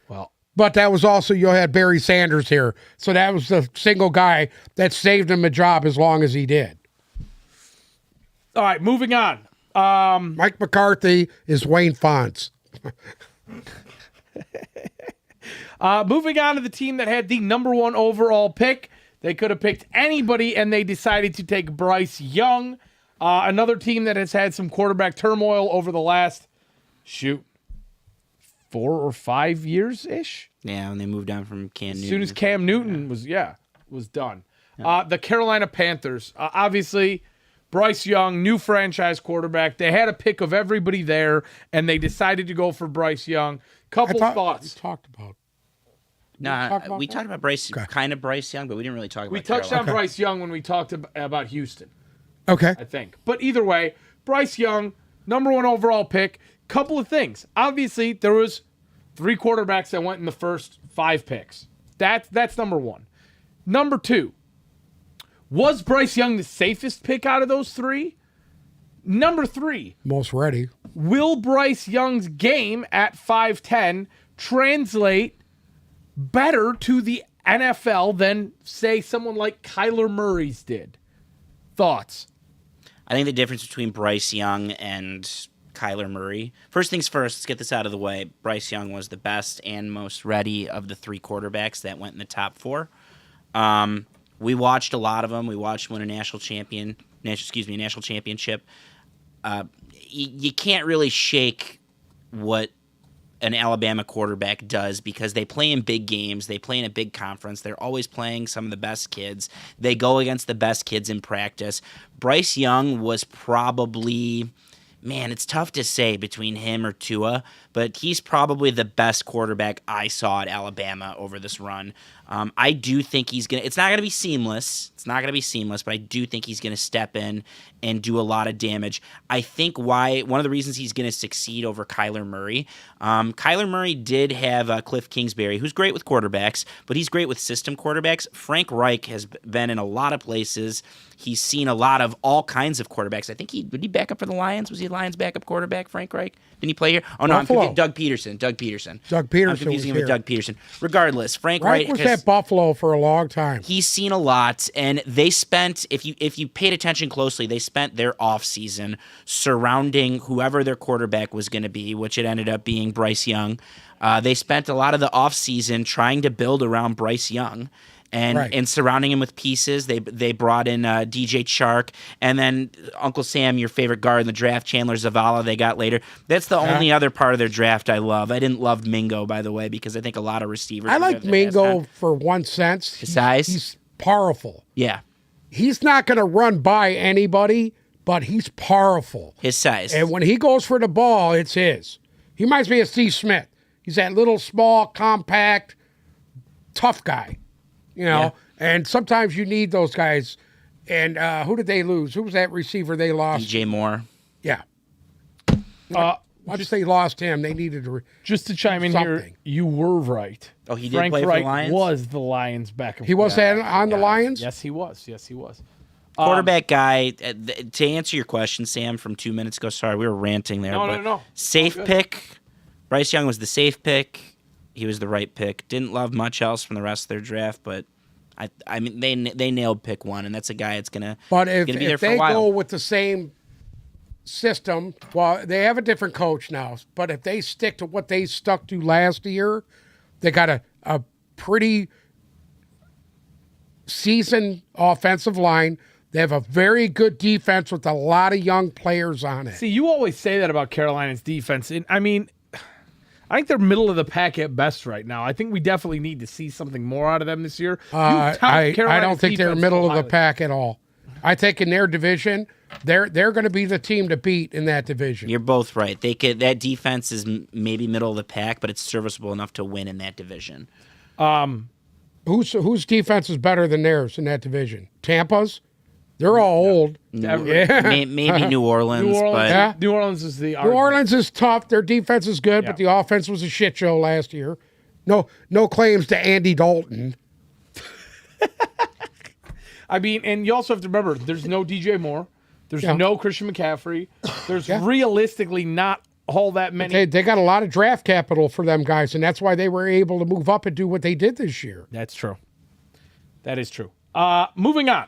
Well,
but that was also, you had Barry Sanders here, so that was the single guy that saved him a job as long as he did.
All right, moving on.
Mike McCarthy is Wayne Fontes.
Moving on to the team that had the number 1 overall pick. They could have picked anybody, and they decided to take Bryce Young. Another team that has had some quarterback turmoil over the last, 4 or 5 years-ish.
Yeah, when they moved on from Cam Newton.
As soon as Cam Newton was done. The Carolina Panthers, obviously, Bryce Young, new franchise quarterback. They had a pick of everybody there, and they decided to go for Bryce Young. Couple thoughts.
We talked about.
We talked about Bryce, kind of Bryce Young, but we didn't really talk about.
We touched
Carolina.
on Bryce Young when we talked about Houston,
Okay.
I think. But either way, Bryce Young, number 1 overall pick. Couple of things. Obviously, there was 3 quarterbacks that went in the first 5 picks. That's number 1. Number 2, was Bryce Young the safest pick out of those 3? Number 3,
Most ready.
will Bryce Young's game at 5'10" translate better to the NFL than, say, someone like Kyler Murray's did? Thoughts?
I think the difference between Bryce Young and Kyler Murray. First things first, let's get this out of the way. Bryce Young was the best and most ready of the 3 quarterbacks that went in the top 4. We watched a lot of them. We watched him win a national championship. You can't really shake what an Alabama quarterback does because they play in big games. They play in a big conference. They're always playing some of the best kids. They go against the best kids in practice. Bryce Young was probably, man, it's tough to say between him or Tua, but he's probably the best quarterback I saw at Alabama over this run. I do think he's going to – it's not going to be seamless. It's not going to be seamless, but I do think he's going to step in and do a lot of damage. I think one of the reasons he's going to succeed over Kyler Murray, Kyler Murray did have Cliff Kingsbury, who's great with quarterbacks, but he's great with system quarterbacks. Frank Reich has been in a lot of places. He's seen a lot of all kinds of quarterbacks. I think did he back up for the Lions? Was he Lions backup quarterback, Frank Reich? Didn't he play here? Oh, no,
Buffalo.
I'm confusing Doug Peterson.
Doug
I'm
Peterson
confusing him
was
with
here.
Doug Peterson. Regardless, Frank
Reich
Reich
was at Buffalo for a long time.
he's seen a lot, and they spent, if you paid attention closely, they spent their offseason surrounding whoever their quarterback was going to be, which it ended up being Bryce Young. They spent a lot of the offseason trying to build around Bryce Young and surrounding him with pieces. They brought in DJ Chark, and then Uncle Sam, your favorite guard in the draft, Chandler Zavala, they got later. That's the only other part of their draft I love. I didn't love Mingo, by the way, because I think a lot of receivers.
I like Mingo for one sense.
His size?
He's powerful.
Yeah.
He's not going to run by anybody, but he's powerful.
His size.
And when he goes for the ball, it's his. He reminds me of Steve Smith. He's that little, small, compact, tough guy, you know.
Yeah.
And sometimes you need those guys. And who did they lose? Who was that receiver they lost?
DJ Moore.
Yeah. Once they lost him, they needed to.
Just to chime in here,
Something.
you were right.
Oh, he did
Frank
play for the
Reich
Lions?
was the Lions backup.
He was on the Lions?
Yes, he was. Yes, he was.
Quarterback guy, to answer your question, Sam, from 2 minutes ago, sorry, we were ranting there.
No.
Safe
All good.
pick. Bryce Young was the safe pick. He was the right pick. Didn't love much else from the rest of their draft, but I mean, they nailed pick 1, and that's a guy that's going
But
to be there
if
for a
they
while.
go with the same system, well, they have a different coach now. But if they stick to what they stuck to last year, they got a pretty seasoned offensive line. They have a very good defense with a lot of young players on it.
See, you always say that about Carolina's defense. And, I mean, I think they're middle of the pack at best right now. I think we definitely need to see something more out of them this year.
I
Carolina's
don't think they're
defense
middle
so
of the
highly.
pack at all. I think in their division, they're going to be the team to beat in that division.
You're both right. That defense is maybe middle of the pack, but it's serviceable enough to win in that division.
Whose defense is better than theirs in that division? Tampa's? They're all old. Yeah.
Maybe New Orleans,
New Orleans,
but
Yeah.
New Orleans is the
New Orleans is tough. Their defense is good, but the offense was a shit show last year. No claims to Andy Dalton.
I mean, and you also have to remember, there's no DJ Moore. There's
Yeah.
no Christian McCaffrey. There's realistically not all that many.
They got a lot of draft capital for them guys, and that's why they were able to move up and do what they did this year.
That's true. That is true. Moving on.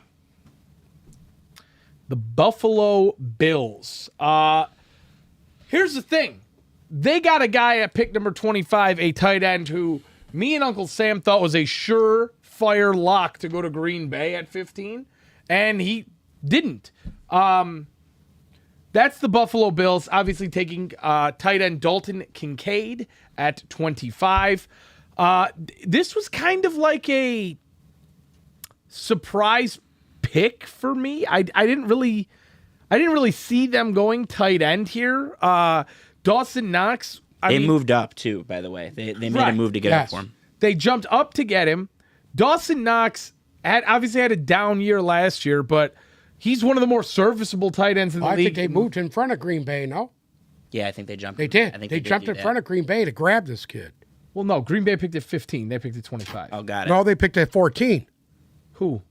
The Buffalo Bills. Here's the thing. They got a guy at pick number 25, a tight end who me and Uncle Sam thought was a surefire lock to go to Green Bay at 15, and he didn't. That's the Buffalo Bills, obviously taking tight end Dalton Kincaid at 25. This was kind of like a surprise pick for me. I didn't really I didn't really see them going tight end here. Dawson Knox.
They moved up too, by the way. They made a move to get up for him.
They jumped up to get him. Dawson Knox obviously had a down year last year, but he's one of the more serviceable tight ends in the league.
I think they moved in front of Green Bay, no?
Yeah, I think they jumped.
They did.
I think
they jumped in front of Green Bay to grab this kid.
Well, no, Green Bay picked at 15. They picked at 25.
Oh, got it.
No, they picked at 14.
Who?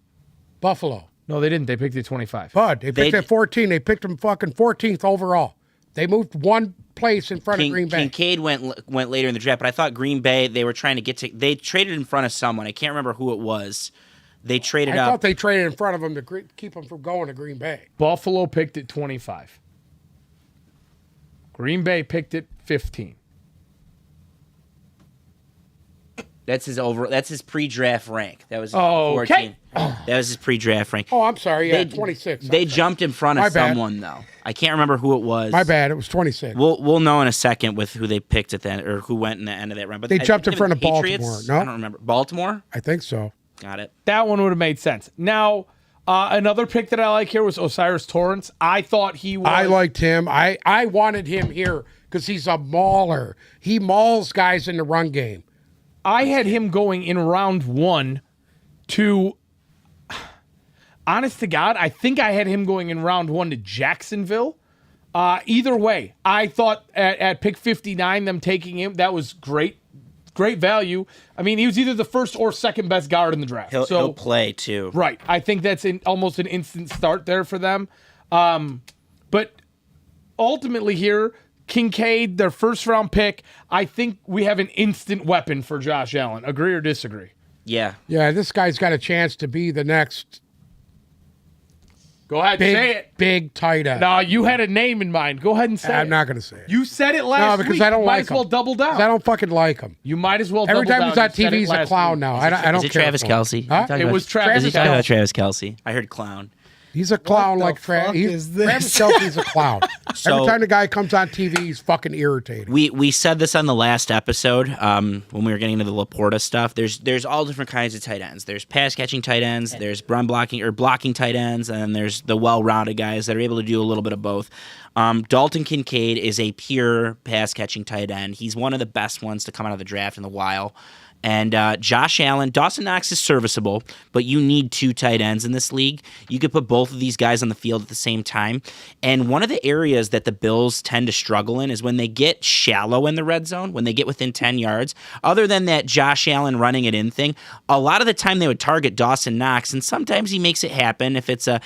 Buffalo.
No, they didn't. They picked at 25.
Bud, they picked at 14. They picked him fucking 14th overall. They moved one place in front of Green Bay.
Kincaid went later in the draft, but I thought Green Bay, they were trying to get to – they traded in front of someone. I can't remember who it was. They traded up.
I thought they traded in front of him to keep him from going to Green Bay.
Buffalo picked at 25. Green Bay picked at 15.
That's his pre-draft rank. That was 14.
Okay.
That was his pre-draft rank.
Oh, I'm sorry. Yeah, 26.
They jumped in front of someone though. I can't remember who it was.
My bad. It was 26.
We'll know in a second with who they picked at that or who went in the end of that round. But
they jumped in
think
front of
Patriots,
Baltimore. No,
I don't remember. Baltimore?
I think so.
Got it.
That one would have made sense. Now, another pick that I like here was Osiris Torrance. I thought he was.
I liked him. I wanted him here because he's a mauler. He mauls guys in the run game.
I had him going in round 1 to, honest to God, I think I had him going in round 1 to Jacksonville. Either way, I thought at pick 59, them taking him, that was great value. I mean, he was either the first or second best guard in the draft.
He'll play too.
Right. I think that's almost an instant start there for them. But ultimately here, Kincaid, their first round pick, I think we have an instant weapon for Josh Allen. Agree or disagree?
Yeah.
Yeah, this guy's got a chance to be the next
Go ahead, say it.
Big tight end.
No, you had a name in mind. Go ahead and say it.
I'm not going to say it.
You said it last week.
No, because I don't
might
like
as well
him.
double down.
I don't fucking like him.
You might as well
Every
double
time
down.
he's on TV, he's a clown now. I don't
Is it
care
Travis
for him.
Kelce?
Huh?
It was Travis
Is he talking about
Kelce.
Travis Kelce? I heard clown.
He's a clown
the
like
fuck
Travis.
is this?
Travis Kelce's a clown.
So-
Every time the guy comes on TV, he's fucking irritating.
We said this on the last episode when we were getting into the Laporta stuff. There's all different kinds of tight ends. There's pass catching tight ends. There's run blocking or blocking tight ends, and then there's the well-rounded guys that are able to do a little bit of both. Dalton Kincaid is a pure pass catching tight end. He's one of the best ones to come out of the draft in a while. And Josh Allen, Dawson Knox is serviceable, but you need 2 tight ends in this league. You could put both of these guys on the field at the same time. And one of the areas that the Bills tend to struggle in is when they get shallow in the red zone, when they get within 10 yards. Other than that Josh Allen running it in thing, a lot of the time they would target Dawson Knox, and sometimes he makes it happen if it's a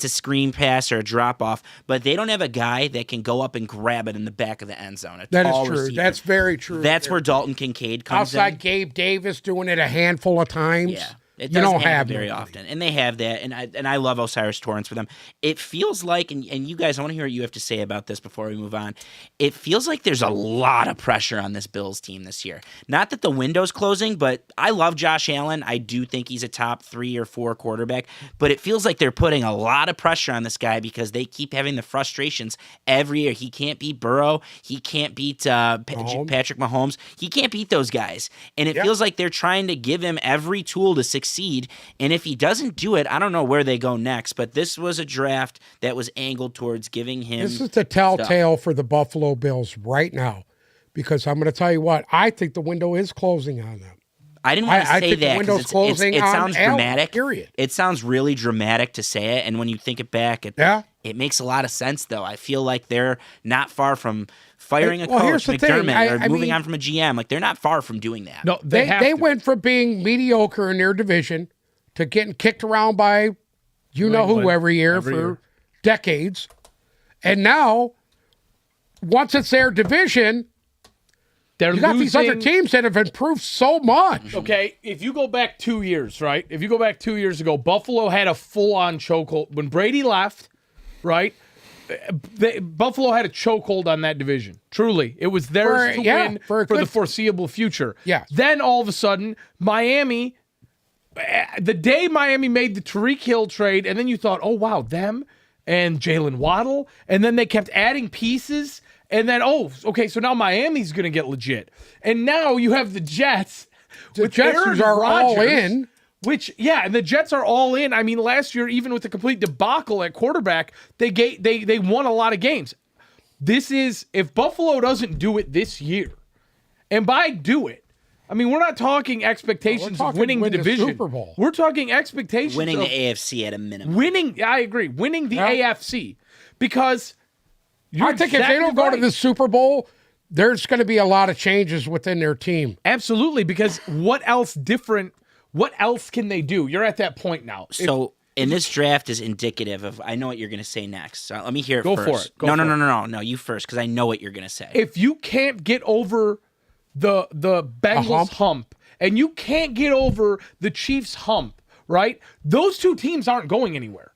screen pass or a drop off. But they don't have a guy that can go up and grab it in the back of the end zone.
That is true. That's very true.
That's where Dalton Kincaid comes
outside
in.
Gabe Davis doing it a handful of times.
Yeah. It
you
doesn't
don't have
very
nobody.
often, and they have that, and I love Osiris Torrance for them. It feels like, and you guys, I want to hear what you have to say about this before we move on. It feels like there's a lot of pressure on this Bills team this year. Not that the window's closing, but I love Josh Allen. I do think he's a top 3 or 4 quarterback, but it feels like they're putting a lot of pressure on this guy because they keep having the frustrations every year. He can't beat Burrow. He can't beat Patrick Mahomes. He can't beat those guys, and it feels like they're trying to give him every tool to succeed. And if he doesn't do it, I don't know where they go next. But this was a draft that was angled towards giving him.
This is the telltale for the Buffalo Bills right now, because I'm going to tell you what, I think the window is closing on them.
I didn't want to
I
say
think the
that
window's
because
closing
it
on
sounds
Allen,
dramatic.
period.
It sounds really dramatic to say it, and when you think it back, it makes a lot of sense. Though I feel like they're not far from firing a coach,
here's the thing.
McDermott, or moving on from a GM. Like they're not far from doing that.
No,
they went from being mediocre in their division to getting kicked around by you-know-who every year for decades. And now, once it's their division, you got these other teams that have improved so much.
Okay, if you go back 2 years, right? If you go back 2 years ago, Buffalo had a full-on chokehold. When Brady left, right, Buffalo had a chokehold on that division. Truly. It was theirs to win for the foreseeable future.
Yeah.
Then, all of a sudden, Miami... The day Miami made the Tyreek Hill trade, and then you thought, oh, wow, them and Jalen Waddle, and then they kept adding pieces, and then, okay, so now Miami's going to get legit. And now you have the Jets.
The Jets are all in.
And the Jets are all in. I mean, last year, even with the complete debacle at quarterback, they won a lot of games. This is, if Buffalo doesn't do it this year, and by do it, I mean, we're not talking expectations of winning the division.
Super Bowl.
We're talking expectations
winning
of
the AFC at a minimum.
I agree. Winning the AFC. Because
I think if they don't go to the Super Bowl, there's going to be a lot of changes within their team.
Absolutely, because what else can they do? You're at that point now.
So, and this draft is indicative of, I know what you're going to say next. So let me hear it
Go
first.
for it.
No, you first, because I know what you're going to say.
If you can't get over the Bengals hump, and you can't get over the Chiefs hump, right? Those two teams aren't going anywhere.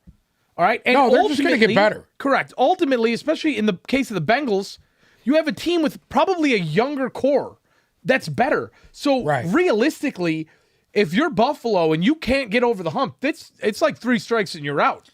All right? And
no, they're just going to get better.
Correct. Ultimately, especially in the case of the Bengals, you have a team with probably a younger core that's better. So realistically, if you're Buffalo and you can't get over the hump, it's like 3 strikes and you're out.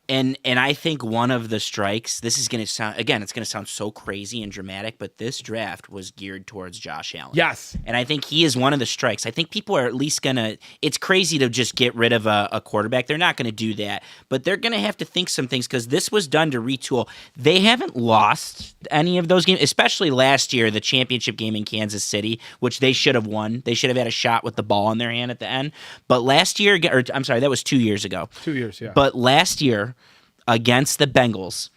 And I think one of the strikes, this is going to sound, again, it's going to sound so crazy and dramatic, but this draft was geared towards Josh Allen.
Yes.
And I think he is one of the strikes. I think people are at least going to, it's crazy to just get rid of a quarterback. They're not going to do that, but they're going to have to think some things because this was done to retool. They haven't lost any of those games, especially last year, the championship game in Kansas City, which they should have won. They should have had a shot with the ball in their hand at the end. But last year, or I'm sorry, that was 2 years ago.
2 years, yeah.
But last year, against the Bengals,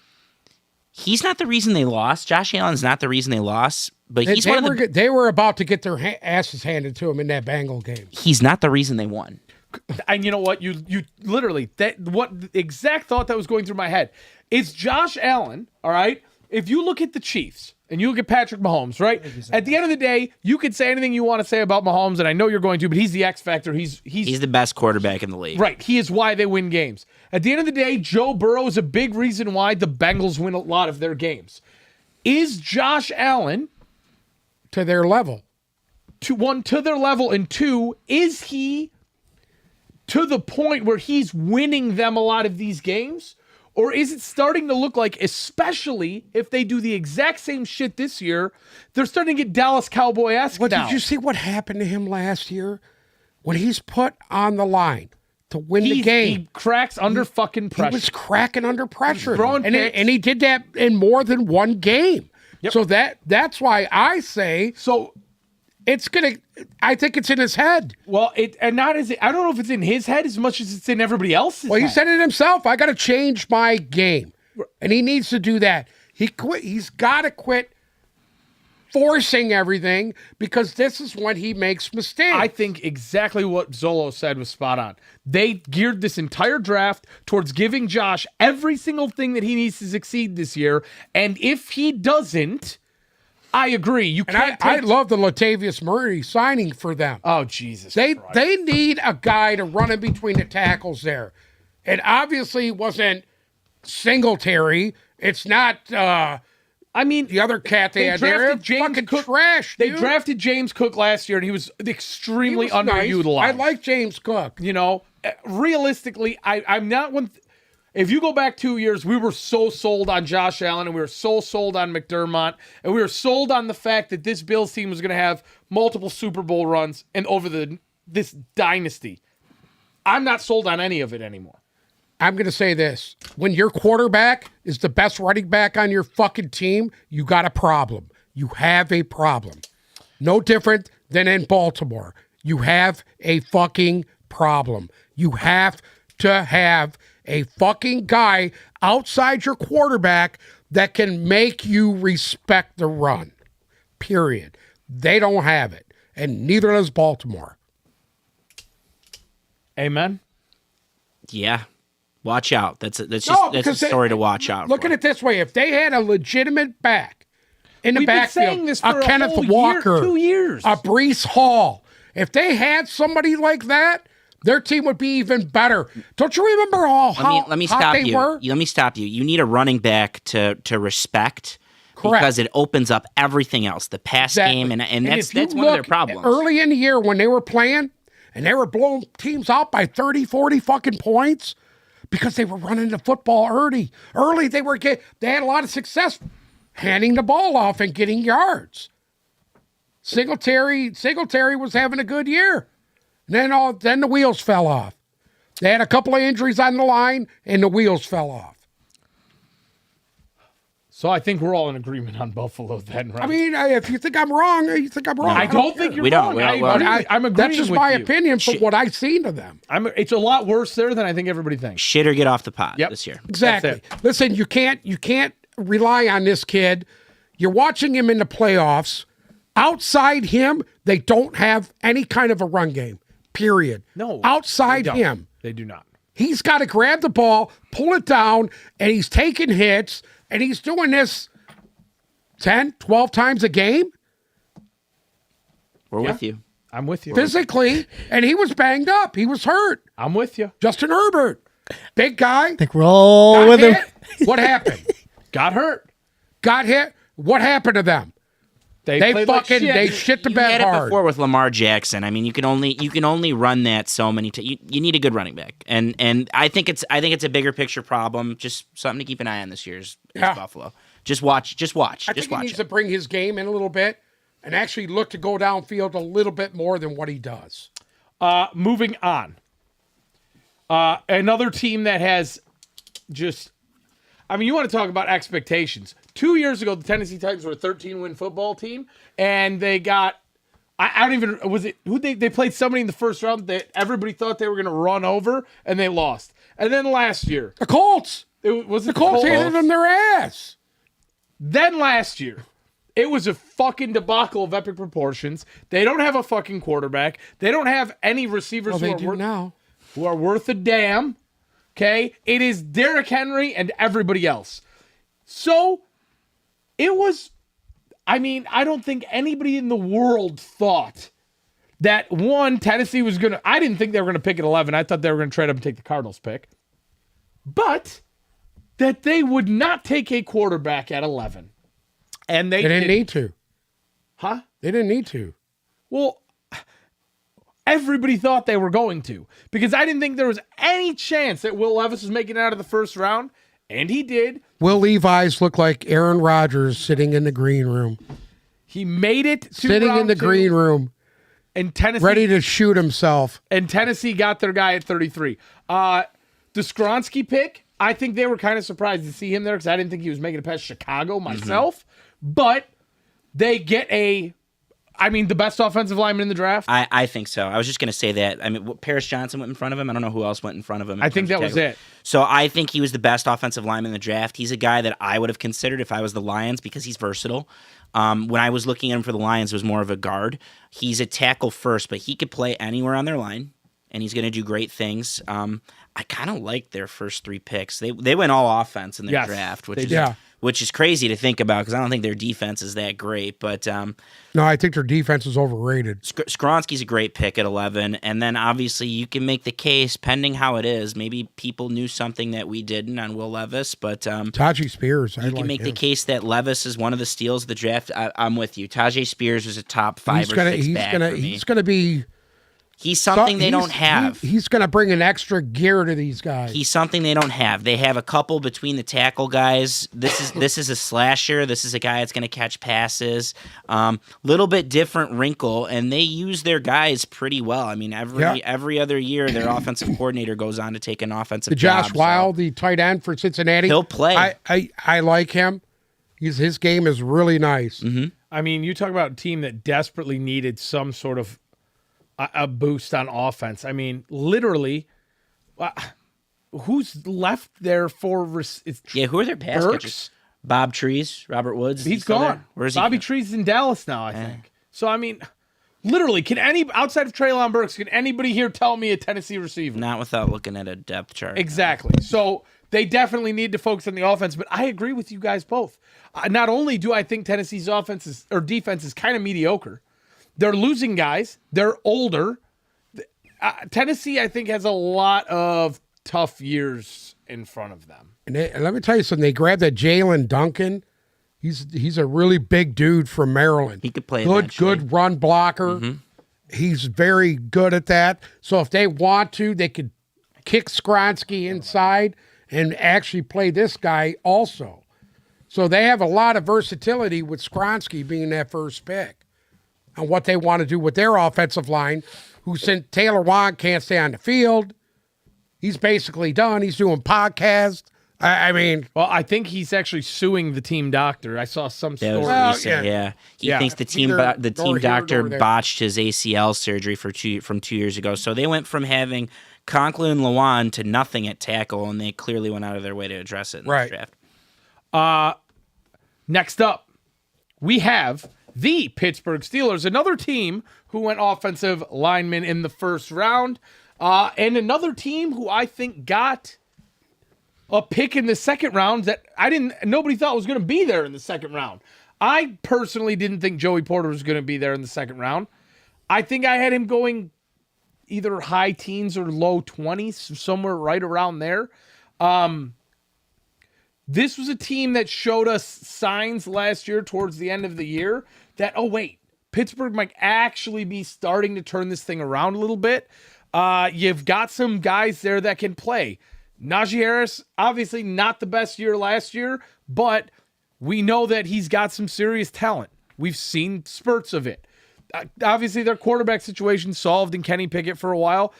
he's not the reason they lost. Josh Allen's not the reason they lost, but he's one of the.
They were about to get their asses handed to them in that Bengal game.
He's not the reason they won.
And you know what? You literally what the exact thought that was going through my head. It's Josh Allen. All right. If you look at the Chiefs and you look at Patrick Mahomes, right? At the end of the day, you could say anything you want to say about Mahomes, and I know you're going to, but he's the X factor. He's
the best quarterback in the league.
Right. He is why they win games. At the end of the day, Joe Burrow is a big reason why the Bengals win a lot of their games. Is Josh Allen
to their level?
To their level, and 2, is he to the point where he's winning them a lot of these games? Or is it starting to look like, especially if they do the exact same shit this year, they're starting to get Dallas Cowboy-esque now?
Did you see what happened to him last year? When he's put on the line to win the game.
He cracks under fucking pressure.
He was cracking under pressure.
And
he did that in more than one game. Yep. So that's why I say I think it's in his head.
Well, I don't know if it's in his head as much as it's in everybody else's
Well,
head.
he said it himself. I got to change my game. And he needs to do that. He's got to quit forcing everything because this is when he makes mistakes.
I think exactly what Zolo said was spot on. They geared this entire draft towards giving Josh every single thing that he needs to succeed this year. And if he doesn't, I agree.
I love the Latavius Murray signing for them.
Oh, Jesus
They
Christ.
need a guy to run in between the tackles there. It obviously wasn't Singletary. It's not the other cat they had there. Fucking trash,
They
dude.
drafted James Cook last year, and he was extremely
He was nice.
underutilized.
I like James Cook.
You know, realistically, I'm not one. If you go back 2 years, we were so sold on Josh Allen, and we were so sold on McDermott, and we were sold on the fact that this Bills team was going to have multiple Super Bowl runs and over this dynasty. I'm not sold on any of it anymore.
I'm going to say this. When your quarterback is the best running back on your fucking team, you got a problem. You have a problem. No different than in Baltimore. You have a fucking problem. You have to have a fucking guy outside your quarterback that can make you respect the run. Period. They don't have it. And neither does Baltimore.
Amen.
Yeah. Watch out. That's a story to watch out
Look
for.
at it this way. If they had a legitimate back in the
We've been
backfield,
saying this for
a Kenneth
whole
Walker,
year, 2 years.
a Breece Hall, if they had somebody like that, their team would be even better. Don't you remember how
Let me
hot
stop
they
you.
were?
Let me stop you. You need a running back to respect.
Correct.
Because it opens up everything else, the pass game, and that's
if you
one of their
look
problems.
Early in the year when they were playing and they were blowing teams out by 30, 40 fucking points because they were running the football early. They had a lot of success handing the ball off and getting yards. Singletary was having a good year. And then the wheels fell off. They had a couple of injuries on the line, and the wheels fell off.
So I think we're all in agreement on Buffalo then, right?
I mean, if you think I'm wrong, you think I'm wrong.
I don't think you're
We don't.
wrong. I'm agreeing
That's just
with
my
you.
opinion from what I've seen of them.
It's a lot worse there than I think everybody thinks.
Shit or get off the pot
Yep.
this year.
Exactly. Listen, you can't rely on this kid. You're watching him in the playoffs. Outside him, they don't have any kind of a run game. Period.
No.
Outside
they don't.
him,
They do not.
he's got to grab the ball, pull it down, and he's taking hits, and he's doing this 10, 12 times a game
We're with you.
I'm with you.
physically, and he was banged up. He was hurt.
I'm with you.
Justin Herbert, big guy.
I think we're all
Got
with him.
hit. What happened?
Got hurt.
Got hit. What happened to them? They
played like
fucking
shit.
they shit the
You had
bed
it
hard.
before with Lamar Jackson. I mean, you can only run that so many times. You need a good running back, and I think it's a bigger picture problem. Just something to keep an eye on this year's Buffalo. Just watch.
I think he needs to bring his game in a little bit and actually look to go downfield a little bit more than what he does.
Moving on. Another team that has just, I mean, you want to talk about expectations. 2 years ago, the Tennessee Titans were a 13-win football team, and they got, I don't even, was it, who they played somebody in the first round that everybody thought they were going to run over, and they lost. And then last year.
The Colts.
The
Colts handed them their ass.
Then last year, it was a fucking debacle of epic proportions. They don't have a fucking quarterback. They don't have any receivers
Well, they do now.
who are worth a damn. Okay? It is Derrick Henry and everybody else. So, it was, I mean, I don't think anybody in the world thought that, one, Tennessee was going to, I didn't think they were going to pick at 11. I thought they were going to trade up and take the Cardinals pick. But that they would not take a quarterback at 11. And they
didn't need to.
Huh?
They didn't need to.
Well, everybody thought they were going to. Because I didn't think there was any chance that Will Levis was making it out of the first round. And he did.
Will Levi's look like Aaron Rodgers sitting in the green room.
He made it to
Sitting in the green room,
and Tennessee
ready to shoot himself.
And Tennessee got their guy at 33. The Skronsky pick, I think they were kind of surprised to see him there because I didn't think he was making it past Chicago myself. But they get the best offensive lineman in the draft.
I think so. I was just going to say that. I mean, Paris Johnson went in front of him. I don't know who else went in front of him.
I think that was it.
So I think he was the best offensive lineman in the draft. He's a guy that I would have considered if I was the Lions because he's versatile. When I was looking at him for the Lions, it was more of a guard. He's a tackle first, but he could play anywhere on their line, and he's going to do great things. I kind of like their first three picks. They went all offense in their draft, which is crazy to think about because I don't think their defense is that great. But
no, I think their defense is overrated.
Skronsky's a great pick at 11, and then obviously you can make the case, pending how it is. Maybe people knew something that we didn't on Will Levis, but
Tajay Spears.
You can make the case that Levis is one of the steals of the draft. I'm with you. Tajay Spears was a top 5 or 6 back for me.
He's gonna be.
He's something they don't have.
He's going to bring an extra gear to these guys.
He's something they don't have. They have a couple between the tackle guys. This is a slasher. This is a guy that's going to catch passes. Little bit different wrinkle, and they use their guys pretty well. I mean, every other year, their offensive coordinator goes on to take an offensive job.
Josh Wild, the tight end for Cincinnati,
he'll play.
I like him. His game is really nice.
Mm-hmm.
I mean, you talk about a team that desperately needed some sort of a boost on offense. I mean, literally, who's left there for?
Who are their pass catchers? Bob Trees, Robert Woods.
He's gone.
Where's he?
Bobby Trees in Dallas now, I think. So I mean, literally, outside of Treylon Burks, can anybody here tell me a Tennessee receiver?
Not without looking at a depth chart.
Exactly. So they definitely need to focus on the offense. But I agree with you guys both. Not only do I think Tennessee's defense is kind of mediocre. They're losing guys. They're older. Tennessee, I think, has a lot of tough years in front of them.
And let me tell you something. They grabbed that Jalen Duncan. He's a really big dude from Maryland.
He could play
good run blocker. Mm-hmm. He's very good at that. So if they want to, they could kick Skronsky inside and actually play this guy also. So they have a lot of versatility with Skronsky being that first pick. on what they want to do with their offensive line, who sent Taylor Wan can't stay on the field. He's basically done. He's doing podcasts. I mean,
Well, I think he's actually suing the team doctor. I saw some
That
story.
was
Well,
recent,
yeah.
yeah. He
Yeah.
thinks the team
Neither
the
nor
team
here
doctor
nor there.
botched his ACL surgery from 2 years ago. So they went from having Conklin and Lawan to nothing at tackle, and they clearly went out of their way to address it in
Right.
this draft.
Next up, we have the Pittsburgh Steelers, another team who went offensive lineman in the first round, and another team who I think got a pick in the second round that nobody thought was going to be there in the second round. I personally didn't think Joey Porter was going to be there in the second round. I think I had him going either high teens or low 20s, somewhere right around there. This was a team that showed us signs last year towards the end of the year that, oh, wait, Pittsburgh might actually be starting to turn this thing around a little bit. You've got some guys there that can play. Najee Harris, obviously not the best year last year, but we know that he's got some serious talent. We've seen spurts of it. Obviously, their quarterback situation solved in Kenny Pickett for a while.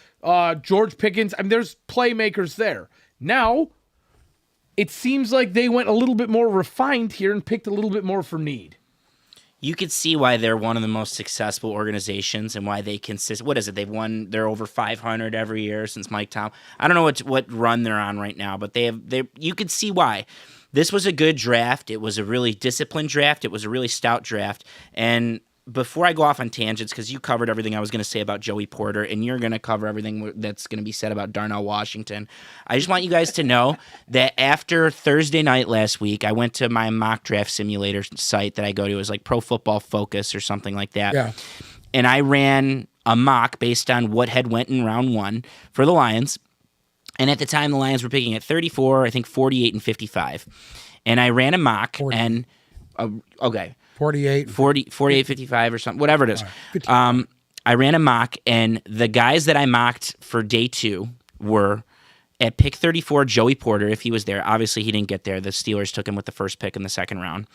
George Pickens, I mean, there's playmakers there. Now, it seems like they went a little bit more refined here and picked a little bit more for need.
You could see why they're one of the most successful organizations and why they consist. What is it? They're over 500 every year since Mike Tom. I don't know what run they're on right now, but you could see why. This was a good draft. It was a really disciplined draft. It was a really stout draft. And before I go off on tangents, because you covered everything I was going to say about Joey Porter, and you're going to cover everything that's going to be said about Darnell Washington, I just want you guys to know that after Thursday night last week, I went to my mock draft simulator site that I go to. It was like Pro Football Focus or something like that.
Yeah.
And I ran a mock based on what had went in round one for the Lions. And at the time, the Lions were picking at 34, I think 48 and 55. And I ran a mock
40.
and, okay.
48.
48, 55 or something, whatever it is. I ran a mock, and the guys that I mocked for day two were at pick 34, Joey Porter, if he was there. Obviously, he didn't get there. The Steelers took him with the first pick in the second round.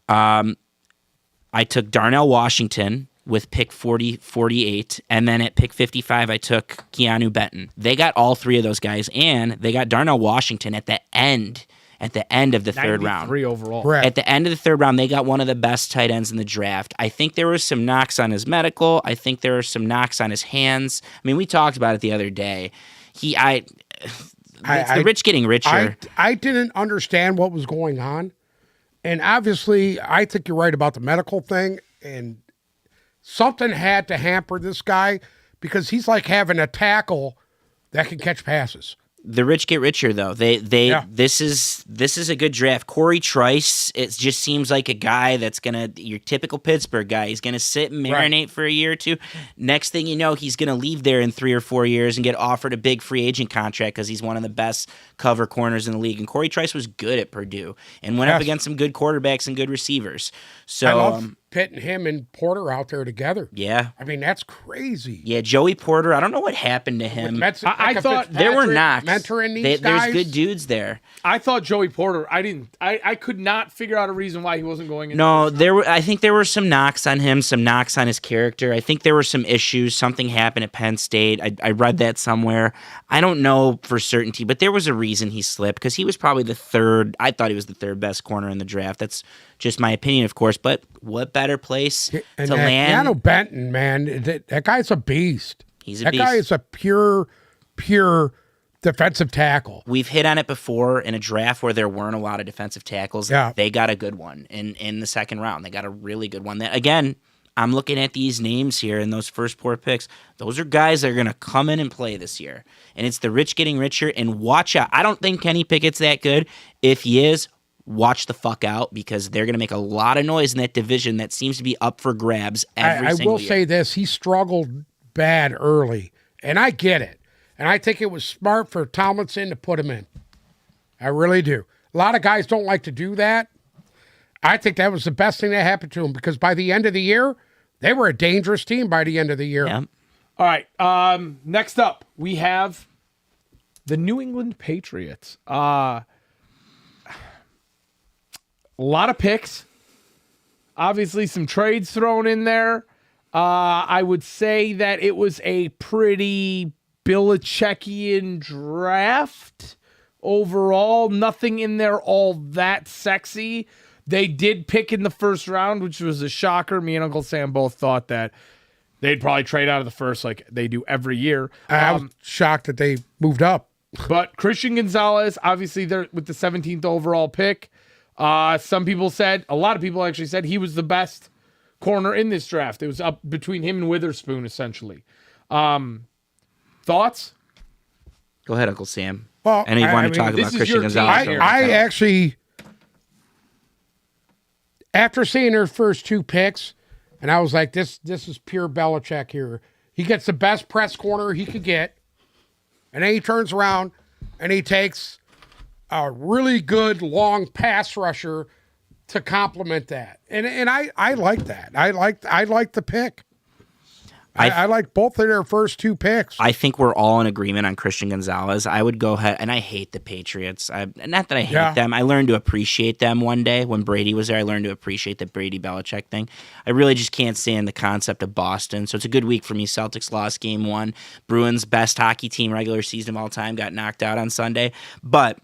I took Darnell Washington with pick 48, and then at pick 55, I took Keanu Benton. They got all three of those guys, and they got Darnell Washington at the end of the third round.
93 overall.
Correct.
At the end of the third round, they got one of the best tight ends in the draft. I think there was some knocks on his medical. I think there were some knocks on his hands. I mean, we talked about it the other day. It's the rich getting richer.
I didn't understand what was going on. And obviously, I think you're right about the medical thing. And something had to hamper this guy because he's like having a tackle that can catch passes.
The rich get richer, though.
Yeah.
This is a good draft. Corey Trice, it just seems like a guy that's your typical Pittsburgh guy. He's gonna sit and marinate for a year or two. Next thing you know, he's gonna leave there in 3 or 4 years and get offered a big free agent contract because he's one of the best cover corners in the league. And Corey Trice was good at Purdue and went up against some good quarterbacks and good receivers. So
I love pitting him and Porter out there together.
yeah.
I mean, that's crazy.
Yeah, Joey Porter, I don't know what happened to him.
I thought
There were knocks.
mentoring these
There's
guys.
good dudes there.
I thought Joey Porter, I could not figure out a reason why he wasn't going in.
No, I think there were some knocks on him, some knocks on his character. I think there were some issues. Something happened at Penn State. I read that somewhere. I don't know for certainty, but there was a reason he slipped because he was probably I thought he was the third best corner in the draft. That's just my opinion, of course, but what better place
And
to land?
Keanu Benton, man, that guy's a beast.
He's a
that
beast.
guy is a pure defensive tackle.
We've hit on it before in a draft where there weren't a lot of defensive tackles.
Yeah.
They got a good one in the second round. They got a really good one. That, again, I'm looking at these names here in those first 4 picks. Those are guys that are going to come in and play this year. And it's the rich getting richer. And watch out. I don't think Kenny Pickett's that good. If he is, watch the fuck out because they're going to make a lot of noise in that division that seems to be up for grabs every
I
single
will
year.
say this: he struggled bad early, and I get it. And I think it was smart for Tomlinson to put him in. I really do. A lot of guys don't like to do that. I think that was the best thing that happened to him because by the end of the year, they were a dangerous team by the end of the year.
Yeah.
All right. Next up, we have the New England Patriots. A lot of picks. Obviously, some trades thrown in there. I would say that it was a pretty Belichickian draft overall. Nothing in there all that sexy. They did pick in the first round, which was a shocker. Me and Uncle Sam both thought that they'd probably trade out of the first like they do every year.
I was shocked that they moved up.
But Christian Gonzalez, obviously, they're with the 17th overall pick. Some people said, a lot of people actually said he was the best corner in this draft. It was up between him and Witherspoon, essentially. Thoughts?
Go ahead, Uncle Sam.
Well,
and you want to talk
this
about
is
Christian
your
Gonzalez?
team.
I actually, after seeing their first two picks, and I was like, this is pure Belichick here. He gets the best press corner he could get, and then he turns around and he takes a really good long pass rusher to complement that. And I like that. I like the pick. I like both of their first two picks.
I think we're all in agreement on Christian Gonzalez. I would go ahead, and I hate the Patriots. Not that I hate them. I learned to appreciate them one day when Brady was there. I learned to appreciate the Brady Belichick thing. I really just can't stand the concept of Boston. So it's a good week for me. Celtics lost game 1. Bruins, best hockey team regular season of all time, got knocked out on Sunday. But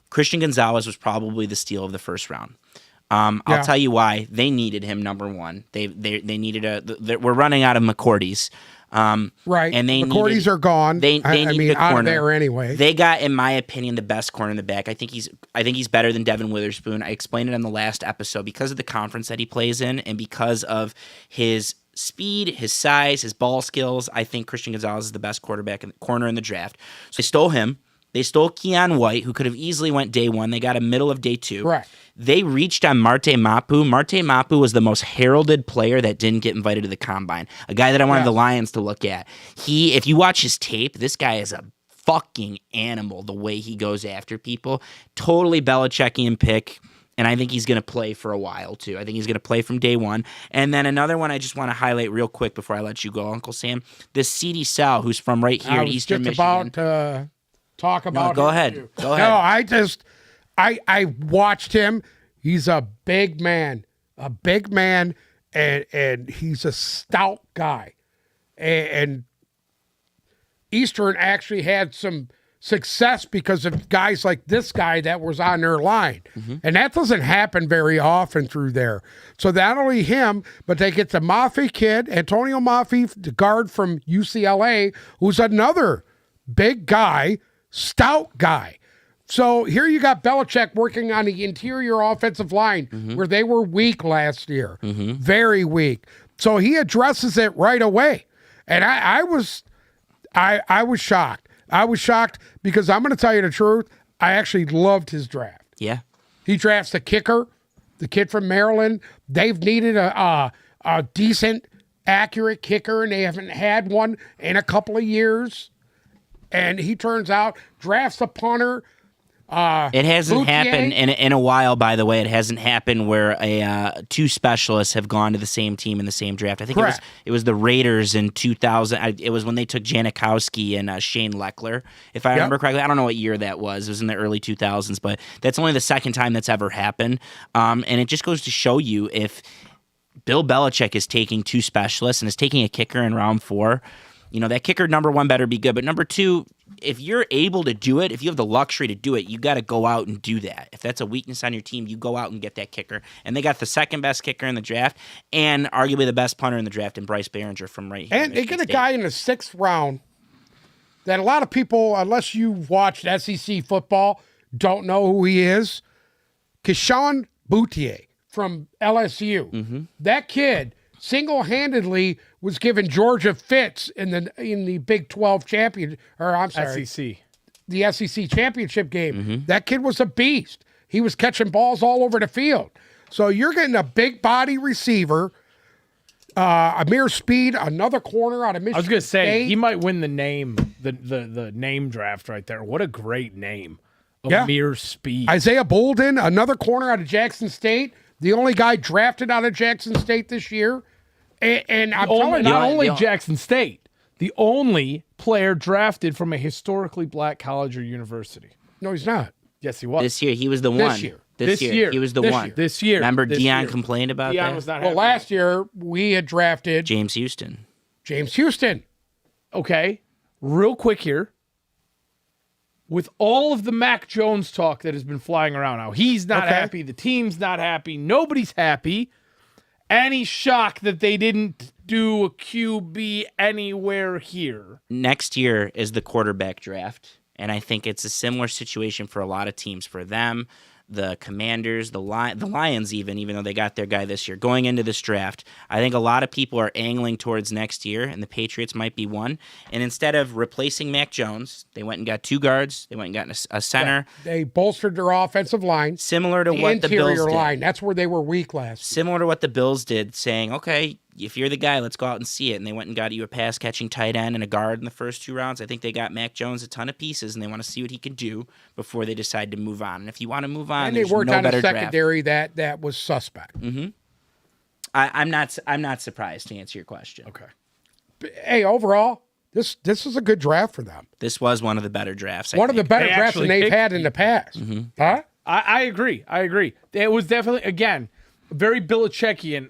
Christian Gonzalez was probably the steal of the first round. I'll tell you why. They needed him, number one. They needed we're running out of McCourties.
Right.
And
McCourties are gone.
They needed a
out
corner.
of there anyway.
They got, in my opinion, the best corner in the back. I think he's better than Devin Witherspoon. I explained it on the last episode because of the conference that he plays in and because of his speed, his size, his ball skills. I think Christian Gonzalez is the best quarterback in the corner in the draft. So they stole him. They stole Keon White, who could have easily went day 1. They got him middle of day 2.
Right.
They reached on Marte Mapu. Marte Mapu was the most heralded player that didn't get invited to the combine. A guy that I wanted the Lions to look at. If you watch his tape, this guy is a fucking animal, the way he goes after people. Totally Belichickian pick. And I think he's going to play for a while, too. I think he's going to play from day 1. And then another one I just want to highlight real quick before I let you go, Uncle Sam. This C.D. Sal, who's from right here in Eastern Michigan.
About to talk about
go
him
ahead.
too.
Go ahead.
No, I watched him. He's a big man, and he's a stout guy. And Eastern actually had some success because of guys like this guy that was on their line. Mm-hmm. And that doesn't happen very often through there. So not only him, but they get the Maffei kid, Antonio Maffei, the guard from UCLA, who's another big guy, stout guy. So here you got Belichick working on the interior offensive line where they were weak last year, very weak. So he addresses it right away. And I was shocked. I was shocked because I'm going to tell you the truth. I actually loved his draft.
Yeah.
He drafts the kicker, the kid from Maryland. They've needed a decent, accurate kicker, and they haven't had one in a couple of years. And he turns out, drafts a punter.
It hasn't happened in a while, by the way. It hasn't happened where two specialists have gone to the same team in the same draft. I think it was the Raiders in 2000. It was when they took Janikowski and Shane Leckler, if I remember correctly. I don't know what year that was. It was in the early 2000s, but that's only the second time that's ever happened. And it just goes to show you if Bill Belichick is taking two specialists and is taking a kicker in round 4, that kicker, number 1, better be good. But number 2, if you're able to do it, if you have the luxury to do it, you got to go out and do that. If that's a weakness on your team, you go out and get that kicker. And they got the second best kicker in the draft and arguably the best punter in the draft in Bryce Behringer from right here.
And they get a guy in the 6th round that a lot of people, unless you've watched SEC football, don't know who he is. Keyshawn Boutier from LSU. Mm-hmm. That kid single-handedly was given Georgia fits in the Big 12 champion, or I'm sorry,
SEC.
The SEC championship game. Mm-hmm. That kid was a beast. He was catching balls all over the field. So you're getting a big body receiver, Amir Speed, another corner out of Michigan.
I was gonna say
State.
he might win the name draft right there. What a great name, Amir Speed.
Isaiah Bolden, another corner out of Jackson State, the only guy drafted out of Jackson State this year. And I'm telling you,
not only Jackson State, the only player drafted from a historically black college or university.
No, he's not.
Yes, he was.
This year, he was the one. This year. He was the
This
one.
year.
This year.
Remember
This
Dion
year.
complained about
Dion
that?
was not
Well,
happy.
last year we had drafted
James Houston.
James Houston.
Okay, real quick here. With all of the Mac Jones talk that has been flying around now, he's not
Okay.
happy. The team's not happy. Nobody's happy. Any shock that they didn't do a QB anywhere here?
Next year is the quarterback draft, and I think it's a similar situation for a lot of teams. For them, the Commanders, the Lions, even though they got their guy this year, going into this draft, I think a lot of people are angling towards next year, and the Patriots might be one. And instead of replacing Mac Jones, they went and got 2 guards. They went and got a center,
They bolstered their offensive line.
similar to
The
what the Bills
interior
did.
line. That's where they were weak last.
Similar to what the Bills did, saying, okay, if you're the guy, let's go out and see it. And they went and got you a pass-catching tight end and a guard in the first 2 rounds. I think they got Mac Jones a ton of pieces, and they want to see what he can do before they decide to move on. And if you want to move on,
And they
there's
worked
no
on a
better draft.
secondary that was suspect.
I'm not surprised to answer your question.
Okay.
Hey, overall, this is a good draft for them.
This was one of the better drafts.
One of the better
They
drafts
actually
than they've
picked-
had in the past. Huh?
I agree. I agree. It was definitely, again, very Belichickian.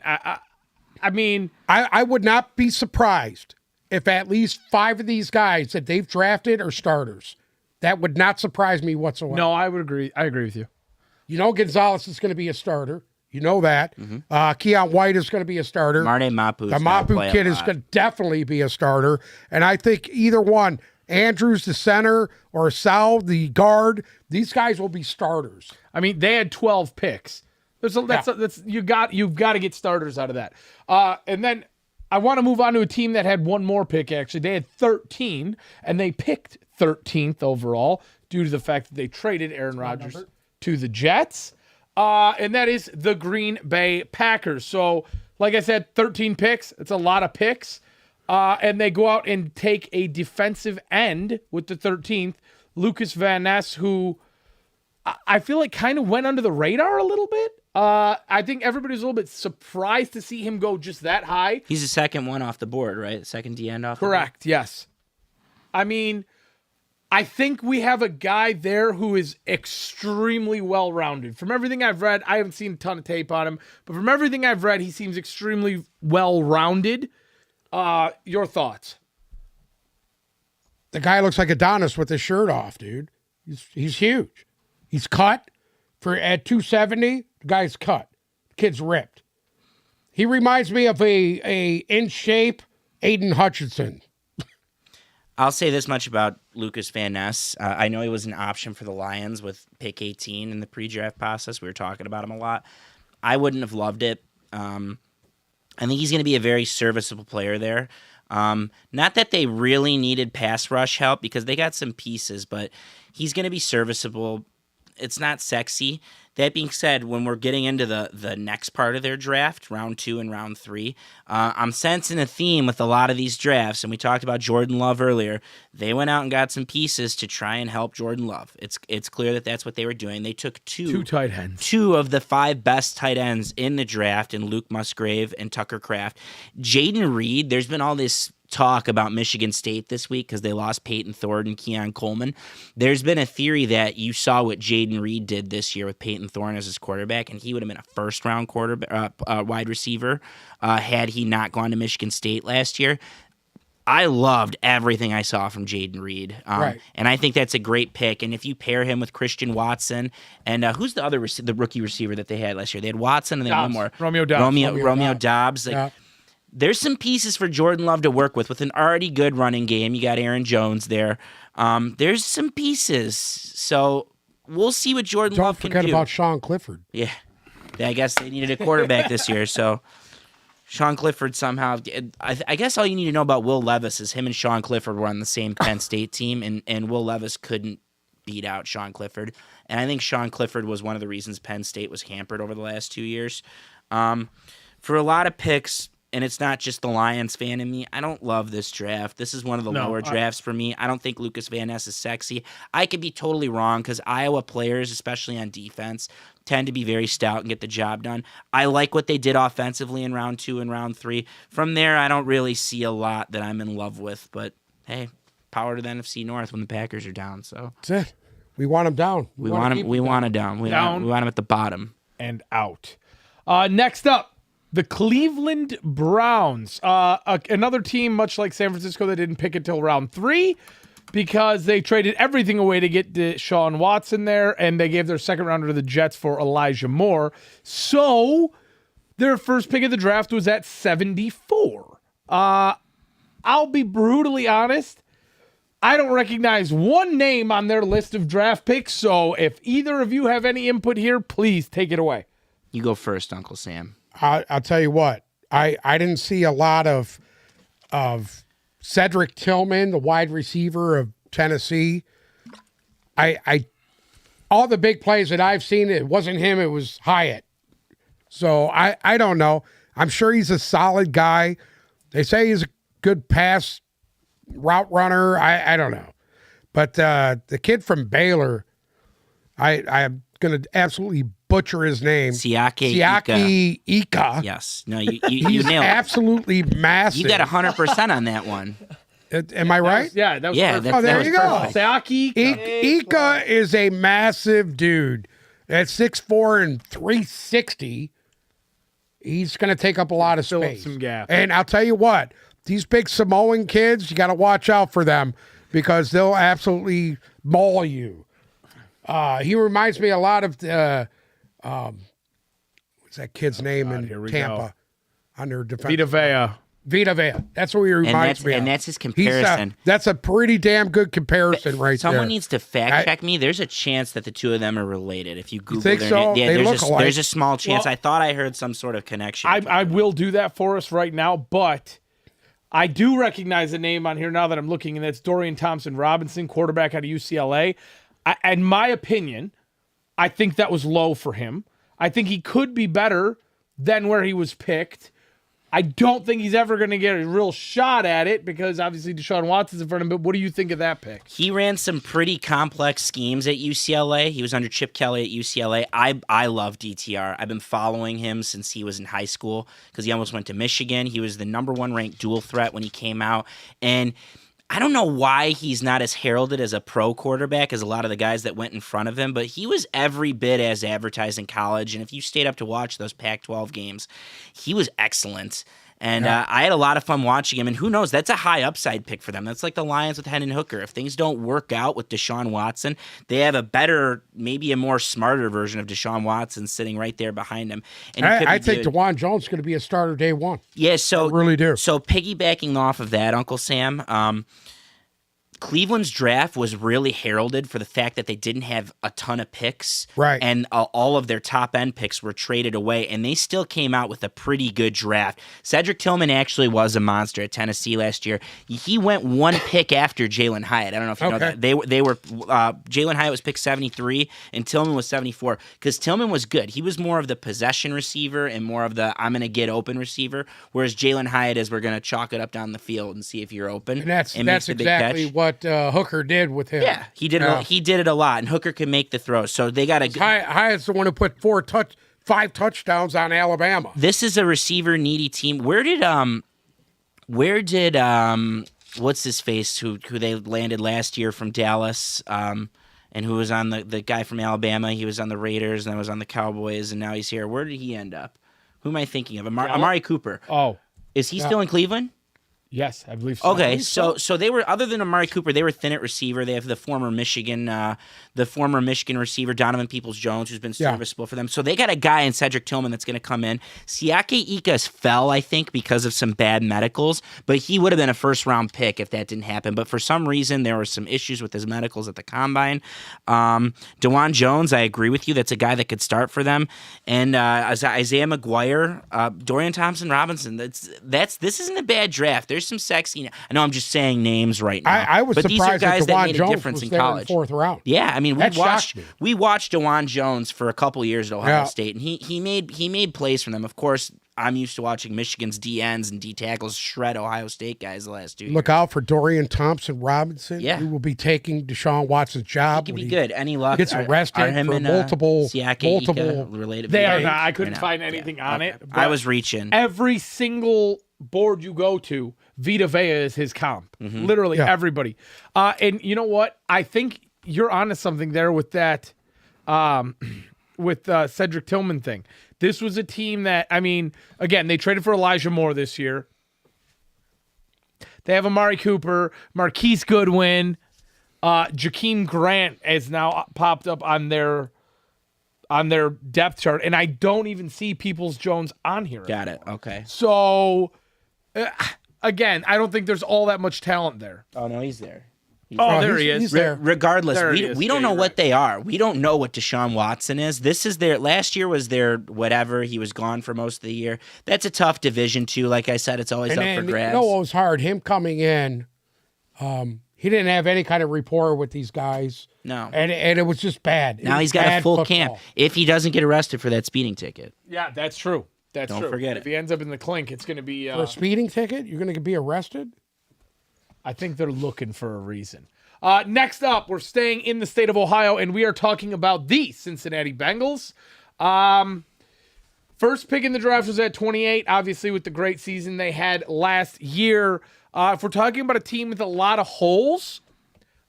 I mean,
I would not be surprised if at least 5 of these guys that they've drafted are starters. That would not surprise me whatsoever.
no, I would agree. I agree with you.
You know Gonzalez is going to be a starter. You know that. Keon White is going to be a starter.
Marne Mapu.
The Mapu kid is going to definitely be a starter. And I think either one, Andrews, the center, or Sal, the guard, these guys will be starters.
I mean, they had 12 picks. You've got to get starters out of that. And then I want to move on to a team that had one more pick. Actually, they had 13, and they picked 13th overall due to the fact that they traded Aaron Rodgers to the Jets. And that is the Green Bay Packers. So, like I said, 13 picks. It's a lot of picks. And they go out and take a defensive end with the 13th, Lucas Van Ness, who I feel like kind of went under the radar a little bit. I think everybody was a little bit surprised to see him go just that high.
He's the second one off the board, right? The second D end off the board?
Correct, yes. I mean, I think we have a guy there who is extremely well-rounded. From everything I've read, I haven't seen a ton of tape on him, but from everything I've read, he seems extremely well-rounded. Your thoughts?
The guy looks like Adonis with his shirt off, dude. He's huge. He's cut at 270. The guy's cut. The kid's ripped. He reminds me of a in shape Aiden Hutchinson.
I'll say this much about Lucas Van Ness. I know he was an option for the Lions with pick 18 in the pre-draft process. We were talking about him a lot. I wouldn't have loved it. I think he's going to be a very serviceable player there. Not that they really needed pass rush help because they got some pieces, but he's going to be serviceable. It's not sexy. That being said, when we're getting into the next part of their draft, round 2 and round 3, I'm sensing a theme with a lot of these drafts, and we talked about Jordan Love earlier. They went out and got some pieces to try and help Jordan Love. It's clear that that's what they were doing. They took
Two tight ends.
2 of the 5 best tight ends in the draft in Luke Musgrave and Tucker Kraft. Jaden Reed, there's been all this talk about Michigan State this week because they lost Peyton Thorne and Keon Coleman. There's been a theory that you saw what Jaden Reed did this year with Peyton Thorne as his quarterback, and he would have been a first-round wide receiver had he not gone to Michigan State last year. I loved everything I saw from Jaden Reed,
Right.
and I think that's a great pick. And if you pair him with Christian Watson and who's the other the rookie receiver that they had last year? They had Watson and they had one more
Romeo Dobbs.
Romeo Dobbs. Like, there's some pieces for Jordan Love to work with an already good running game. You got Aaron Jones there. There's some pieces. So we'll see what Jordan
Don't
Love can
forget
do.
about Sean Clifford.
Yeah. I guess they needed a quarterback this year. So Sean Clifford somehow. I guess all you need to know about Will Levis is him and Sean Clifford were on the same Penn State team, and Will Levis couldn't beat out Sean Clifford. And I think Sean Clifford was one of the reasons Penn State was hampered over the last 2 years. For a lot of picks, and it's not just the Lions fan in me, I don't love this draft. This is one of the lower drafts for me. I don't think Lucas Van Ness is sexy. I could be totally wrong because Iowa players, especially on defense, tend to be very stout and get the job done. I like what they did offensively in round 2 and round 3. From there, I don't really see a lot that I'm in love with. But, hey, power to the NFC North when the Packers are down. So
That's it. We want him down.
We want him. We want him down. We want him at the bottom.
And out. Next up, the Cleveland Browns. Another team, much like San Francisco, that didn't pick it till round 3 because they traded everything away to get Deshaun Watson there, and they gave their second rounder to the Jets for Elijah Moore. So their first pick of the draft was at 74. I'll be brutally honest. I don't recognize one name on their list of draft picks, so if either of you have any input here, please take it away.
You go first, Uncle Sam.
I'll tell you what. I didn't see a lot of Cedric Tillman, the wide receiver of Tennessee. I all the big plays that I've seen, it wasn't him, it was Hyatt. So I don't know. I'm sure he's a solid guy. They say he's a good pass route runner. I don't know. But the kid from Baylor, I'm going to absolutely butcher his name.
Siaki
Ika.
Yes. No, you
He's
nailed it.
absolutely massive.
You got 100% on that one.
Am I right?
That was
Yeah,
perfect.
Oh, there
was
you go.
perfect.
Siaki.
Ika is a massive dude. At 6'4" and 360, he's going to take up a lot of
Fill up
space.
some gap.
And I'll tell you what, these big Samoan kids, you got to watch out for them because they'll absolutely maul you. He reminds me a lot of what's that kid's name in
here we
Tampa?
go.
On their defense.
Vita Vea.
Vita Vea. That's what he reminds me of.
And that's his
He's,
comparison.
that's a pretty damn good comparison right there.
Someone needs to fact check me. There's a chance that the two of them are related. If you Google
think
their
so?
name, yeah,
They look alike.
there's a small chance.
Well,
I thought I heard some sort of connection.
I will do that for us right now, but I do recognize a name on here now that I'm looking, and that's Dorian Thompson-Robinson, quarterback out of UCLA. In my opinion, I think that was low for him. I think he could be better than where he was picked. I don't think he's ever going to get a real shot at it because obviously Deshaun Watson's in front of him. But what do you think of that pick?
He ran some pretty complex schemes at UCLA. He was under Chip Kelly at UCLA. I love DTR. I've been following him since he was in high school because he almost went to Michigan. He was the #1 ranked dual threat when he came out. And I don't know why he's not as heralded as a pro quarterback as a lot of the guys that went in front of him, but he was every bit as advertised in college. And if you stayed up to watch those Pac-12 games, he was excellent. And I had a lot of fun watching him. And who knows, that's a high upside pick for them. That's like the Lions with Hendon Hooker. If things don't work out with Deshaun Watson, they have a better, maybe a more smarter version of Deshaun Watson sitting right there behind him. And
I think DeJuan Jones is going to be a starter day one.
Yeah, so
I really do.
So piggybacking off of that, Uncle Sam, Cleveland's draft was really heralded for the fact that they didn't have a ton of picks.
Right.
And all of their top end picks were traded away, and they still came out with a pretty good draft. Cedric Tillman actually was a monster at Tennessee last year. He went one pick after Jalen Hyatt. I don't know if you know that. They were Jalen Hyatt was picked 73, and Tillman was 74 because Tillman was good. He was more of the possession receiver and more of the I'm going to get open receiver, whereas Jalen Hyatt is we're going to chalk it up down the field and see if you're open.
And that's
makes the big
exactly
catch.
what Hooker did with him.
Yeah, he did. He did it a lot, and Hooker can make the throws. So they got a.
Hyatt's the one who put 5 touchdowns on Alabama.
This is a receiver needy team. Where did what's his face who they landed last year from Dallas, and who was on the guy from Alabama? He was on the Raiders and then was on the Cowboys, and now he's here. Where did he end up? Who am I thinking of? Amari Cooper.
Oh,
Is he still in Cleveland?
yes, I believe so.
Okay, so they were, other than Amari Cooper, they were thin at receiver. They have the former Michigan receiver Donovan Peoples-Jones, who's been serviceable for them. So they got a guy in Cedric Tillman that's going to come in. Siaki Ika fell, I think, because of some bad medicals, but he would have been a first-round pick if that didn't happen. But for some reason, there were some issues with his medicals at the combine. DeJuan Jones, I agree with you. That's a guy that could start for them. And Isaiah McGuire, Dorian Thompson-Robinson. This isn't a bad draft. There's some sexy. I know I'm just saying names right now.
I was
but these are
surprised
guys
that
that
DeJuan
made a
Jones
difference
was
in
there in
college.
the 4th round.
Yeah, I mean
That shocked me.
we watched DeJuan Jones for a couple years at Ohio State, and he made plays for them. Of course, I'm used to watching Michigan's D ends and D tackles shred Ohio State guys the last 2 years.
Look out for Dorian Thompson-Robinson.
Yeah.
He will be taking Deshaun Watson's job.
He could be
when
good. Any luck?
gets arrested
him
for
and,
multiple
Siaki, Ika related?
They are
games?
not. I couldn't
know.
find anything on it.
I
but
was reaching.
every single board you go to, Vita Vea is his comp. Literally everybody. And you know what? I think you're onto something there with that, with Cedric Tillman thing. This was a team that, I mean, again, they traded for Elijah Moore this year. They have Amari Cooper, Marquise Goodwin, Jakeem Grant has now popped up on their depth chart, and I don't even see Peoples-Jones on here.
Got it. Okay.
So, again, I don't think there's all that much talent there.
Oh, no, he's there.
There he is.
He's there.
Regardless,
There he is.
we don't
Yeah,
know
you're
what
right.
they are. We don't know what Deshaun Watson is. This is their last year was their whatever. He was gone for most of the year. That's a tough division too. Like I said, it's always up for grabs.
You know what was hard? Him coming in, he didn't have any kind of rapport with these guys.
No.
And it was just bad. It
Now
was
he's got a
bad
full
football.
camp. If he doesn't get arrested for that speeding ticket,
Yeah, that's true. That's
Don't
true.
forget
If
it.
he ends up in the clink, it's going to be.
For a speeding ticket, you're going to be arrested?
I think they're looking for a reason. Next up, we're staying in the state of Ohio, and we are talking about the Cincinnati Bengals. First pick in the draft was at 28, obviously with the great season they had last year. If we're talking about a team with a lot of holes,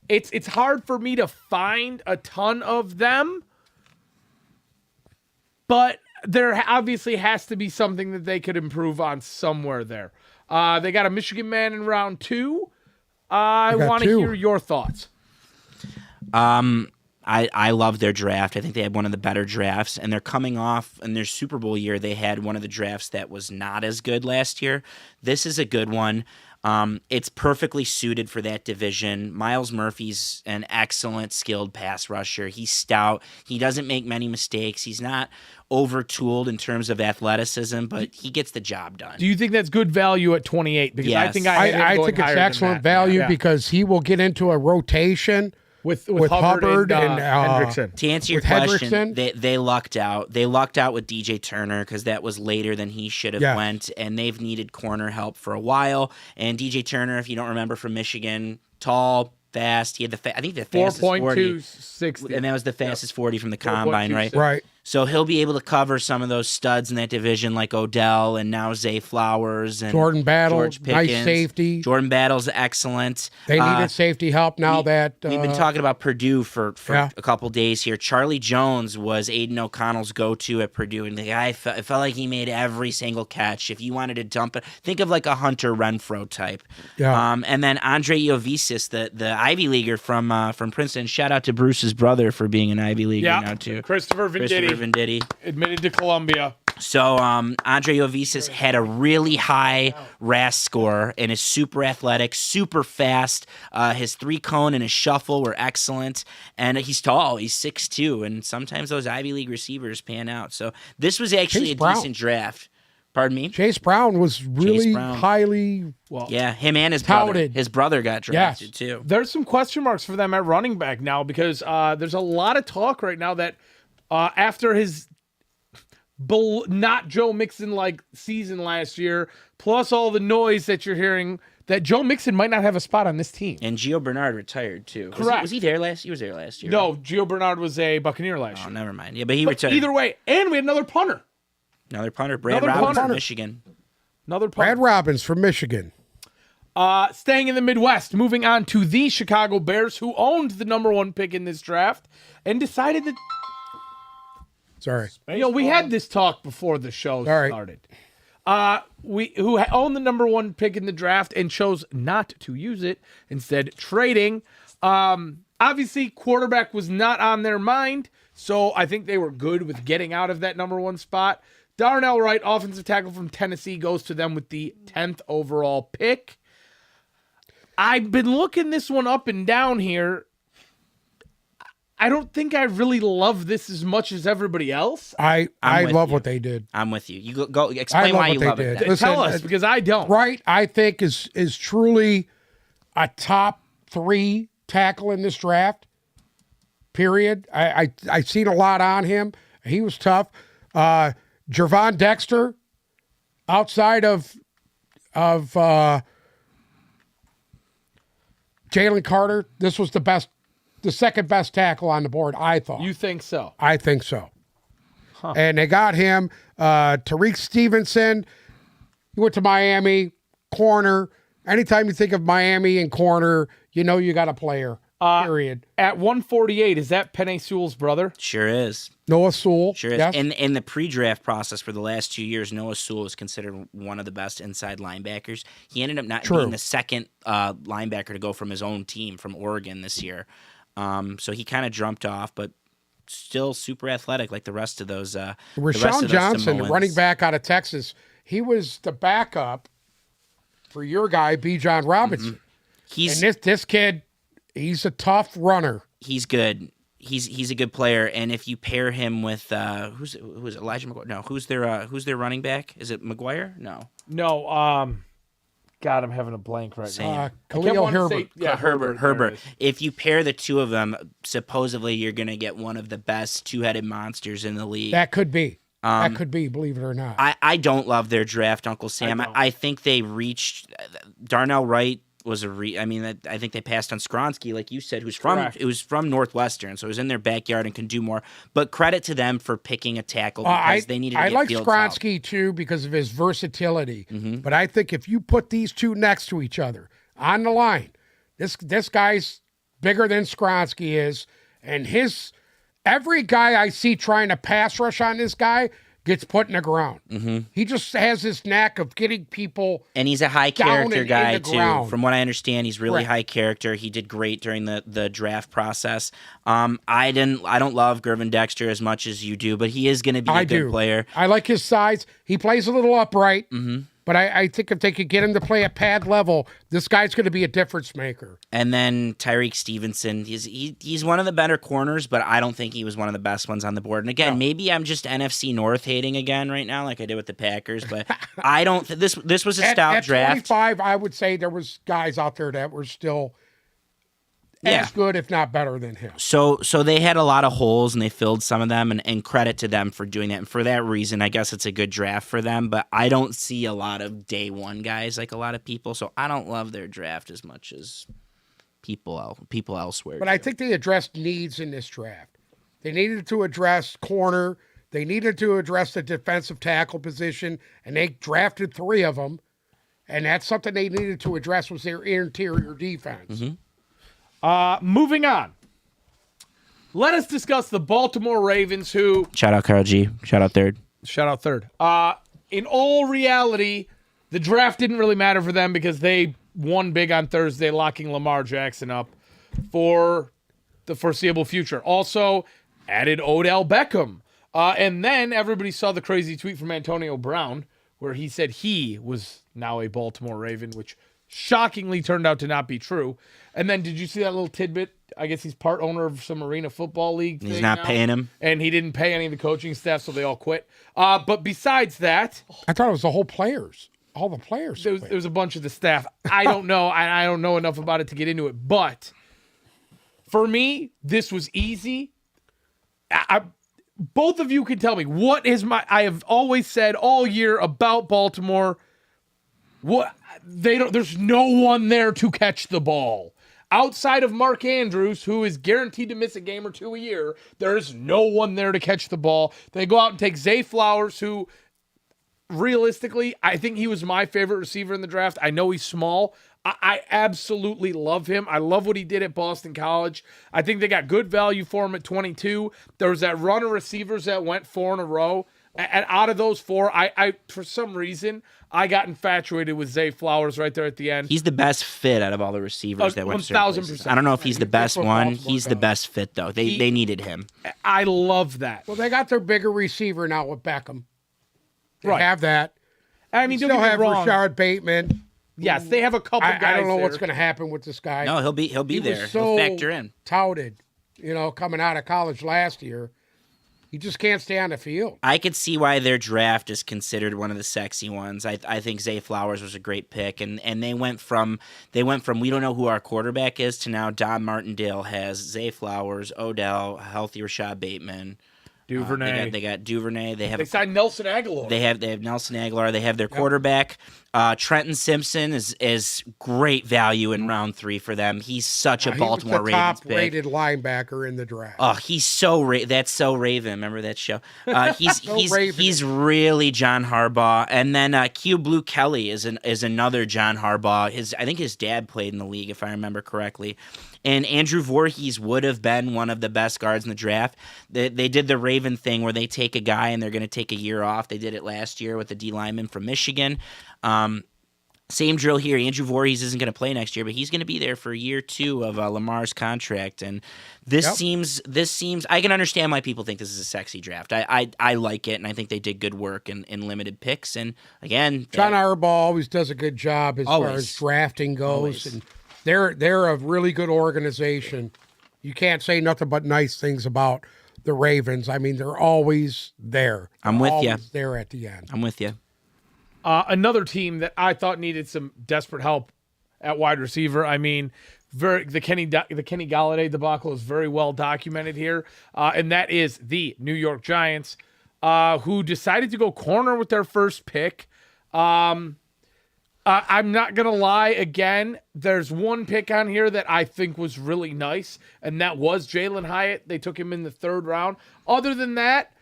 it's hard for me to find a ton of them, but there obviously has to be something that they could improve on somewhere there. They got a Michigan man in round 2. I
got
want to
2.
hear your thoughts.
I love their draft. I think they had one of the better drafts, and they're coming off in their Super Bowl year. They had one of the drafts that was not as good last year. This is a good one. It's perfectly suited for that division. Miles Murphy's an excellent skilled pass rusher. He's stout. He doesn't make many mistakes. He's not over-tooled in terms of athleticism, but he gets the job done.
Do you think that's good value at 28? Because I
Yes.
think I
I think it's excellent value because he will get into a rotation
with
Hubbard
and
and,
Hendrickson.
To answer your
With
question,
Hendrickson?
they lucked out. They lucked out with DJ Turner because that was later than he should have
Yes.
went, and they've needed corner help for a while. And DJ Turner, if you don't remember from Michigan, tall, fast. He had I think the fastest 40,
4.260.
and that was the fastest 40 from the combine, right?
4.26.
right.
So he'll be able to cover some of those studs in that division, like Odell and now Zay Flowers and
Jordan Battle,
George
nice
Pickens.
safety.
Jordan Battle's excellent.
They needed safety help now that
We've been talking about Purdue for
Yeah.
a couple days here. Charlie Jones was Aiden O'Connell's go-to at Purdue, and the guy it felt like he made every single catch. If you wanted to dump it, think of like a Hunter Renfro type.
Yeah.
And then Andre Iovisis, the Ivy Leaguer from Princeton. Shout out to Bruce's brother for being an Ivy Leaguer now too.
Christopher Venditti, admitted to Columbia.
So Andre Iovisis had a really high RAS score and is super athletic, super fast. His 3-cone and his shuffle were excellent. And he's tall. He's 6'2". And sometimes those Ivy League receivers pan out. So this was actually
Chase
a
Brown.
decent draft. Pardon me?
Chase Brown was really
Brown.
highly
Yeah, him and his brother.
touted.
His brother got drafted
Yes.
too.
There's some question marks for them at running back now because there's a lot of talk right now that after his not Joe Mixon like season last year, plus all the noise that you're hearing, that Joe Mixon might not have a spot on this team.
And Gio Bernard retired too.
Correct.
Was he there last? He was there last year.
No, Gio Bernard was a Buccaneer last
Oh,
year.
never mind. Yeah, but he
But
retired.
either way, and we had another punter.
Another punter, Brad
Another
Robbins
punter.
from Michigan.
Another punter.
Brad Robbins from Michigan.
Staying in the Midwest, moving on to the Chicago Bears, who owned the number 1 pick in this draft and decided that,
Sorry.
we had this talk before the show
right.
started. Who owned the number 1 pick in the draft and chose not to use it, instead trading. Obviously, quarterback was not on their mind, so I think they were good with getting out of that number 1 spot. Darnell Wright, offensive tackle from Tennessee, goes to them with the 10th overall pick. I've been looking this one up and down here. I don't think I really love this as much as everybody else.
I
with
love
you.
what they did.
I'm with you. You go explain
love
why
what
you
they
love
did.
it.
Listen,
Tell us, because I don't.
Wright, I think, is truly a top 3 tackle in this draft. Period. I seen a lot on him. He was tough. Jervon Dexter, outside of Jalen Carter, this was the second best tackle on the board, I thought.
You think so?
I think so. And they got him. Tariq Stevenson, he went to Miami, corner. Anytime you think of Miami and corner, you know you got a player. Period.
At 148, is that Penei Sewell's brother?
Sure is.
Noah Sewell.
Sure is.
Yes.
In the pre-draft process for the last 2 years, Noah Sewell was considered one of the best inside linebackers. He ended up not being the second linebacker to go from his own team from Oregon this year. So he kind of jumped off, but still super athletic like the rest of those.
Rashawn Johnson, the running back out of Texas, he was the backup for your guy, B. John Robinson.
He's
And this kid, he's a tough runner.
he's good. He's a good player, and if you pair him with who's Elijah McGuire? No, who's their running back? Is it McGuire? No,
No. God, I'm having a blank right
Same.
now.
Khalil Herbert.
Herbert.
Herbert. If you pair the two of them, supposedly you're going to get one of the best two-headed monsters in the league.
That could be. That could be, believe it or not.
I don't love their draft, Uncle Sam.
don't.
I think they reached Darnell Wright was I think they passed on Skronsky, like you said, who's from Northwestern, so it was in their backyard and can do more. But credit to them for picking a tackle because they needed to get
I like
Fields out.
Skronsky too because of his versatility. But I think if you put these two next to each other on the line, this guy's bigger than Skronsky is, and every guy I see trying to pass rush on this guy gets put in the ground. He just has this knack of getting people.
And he's a high
down
character
and
guy
in the
too.
ground.
From what I understand, he's really
Right.
high character. He did great during the draft process. I don't love Gervin Dexter as much as you do, but he is going to be a good player.
I like his size. He plays a little upright. But I think if they could get him to play at pad level, this guy's going to be a difference maker.
And then Tyreek Stevenson, he's one of the better corners, but I don't think he was one of the best ones on the board. And again, maybe I'm just NFC North hating again right now, like I did with the Packers. But I don't. This was a stout
at
draft.
25, I would say there was guys out there that were still as good, if not better, than him.
So they had a lot of holes, and they filled some of them, and credit to them for doing that. And for that reason, I guess it's a good draft for them. But I don't see a lot of day one guys like a lot of people, so I don't love their draft as much as people elsewhere.
But I think they addressed needs in this draft. They needed to address corner. They needed to address the defensive tackle position, and they drafted 3 of them. And that's something they needed to address was their interior defense.
Moving on. Let us discuss the Baltimore Ravens, who
shout out Carl G. Shout out third.
In all reality, the draft didn't really matter for them because they won big on Thursday, locking Lamar Jackson up for the foreseeable future. Also, added Odell Beckham. And then everybody saw the crazy tweet from Antonio Brown where he said he was now a Baltimore Raven, which shockingly turned out to not be true. And then did you see that little tidbit? I guess he's part owner of some Arena Football League thing.
He's not paying him.
And he didn't pay any of the coaching staff, so they all quit. But besides that,
I thought it was the whole players. All the players.
there was a bunch of the staff. I don't know. I don't know enough about it to get into it. But for me, this was easy. Both of you can tell me what is I have always said all year about Baltimore. There's no one there to catch the ball. Outside of Mark Andrews, who is guaranteed to miss a game or 2 a year, there's no one there to catch the ball. They go out and take Zay Flowers, who realistically, I think he was my favorite receiver in the draft. I know he's small. I absolutely love him. I love what he did at Boston College. I think they got good value for him at 22. There was that run of receivers that went 4 in a row. And out of those 4, I for some reason, I got infatuated with Zay Flowers right there at the end.
He's the best fit out of all the receivers that went
1,000%.
I don't know if he's the best one.
Baltimore
He's the
does.
best fit, though. They needed him.
I love that.
Well, they got their bigger receiver now with Beckham. They
Right.
have that.
I mean,
They
don't
still
get
have
me wrong.
Rashard Bateman.
Yes, they have a couple guys
I don't know
there.
what's going to happen with this guy.
No, he'll be
He
there.
was so
He'll factor in.
touted, coming out of college last year. He just can't stay on the field.
I could see why their draft is considered one of the sexy ones. I think Zay Flowers was a great pick, and they went from we don't know who our quarterback is to now Don Martindale has Zay Flowers, Odell, healthy Rashad Bateman,
Duvernay.
They got Duvernay.
They signed Nelson Aguilar.
They have Nelson Aguilar. They have their quarterback. Trenton Simpson is great value in round 3 for them. He's such a Baltimore
he was the
Ravens pick.
top-rated linebacker in the draft.
Oh, he's that's so Raven. Remember that show?
Raven.
He's really John Harbaugh. And then Q Blue Kelly is another John Harbaugh. I think his dad played in the league, if I remember correctly. And Andrew Voorhees would have been one of the best guards in the draft. They did the Raven thing where they take a guy and they're going to take a year off. They did it last year with the D lineman from Michigan. Same drill here. Andrew Voorhees isn't going to play next year, but he's going to be there for year 2 of Lamar's contract. And this seems. I can understand why people think this is a sexy draft. I like it, and I think they did good work in limited picks. And again,
John Harbaugh always does a good job as far as drafting goes, and they're a really good organization. You can't say nothing but nice things about the Ravens. I mean, they're always there.
I'm with you.
There at the end.
I'm with you.
Another team that I thought needed some desperate help at wide receiver. I mean, the Kenny Galladay debacle is very well documented here, and that is the New York Giants, who decided to go corner with their first pick. I'm not gonna lie. Again, there's one pick on here that I think was really nice, and that was Jalen Hyatt. They took him in the 3rd round. Other than that,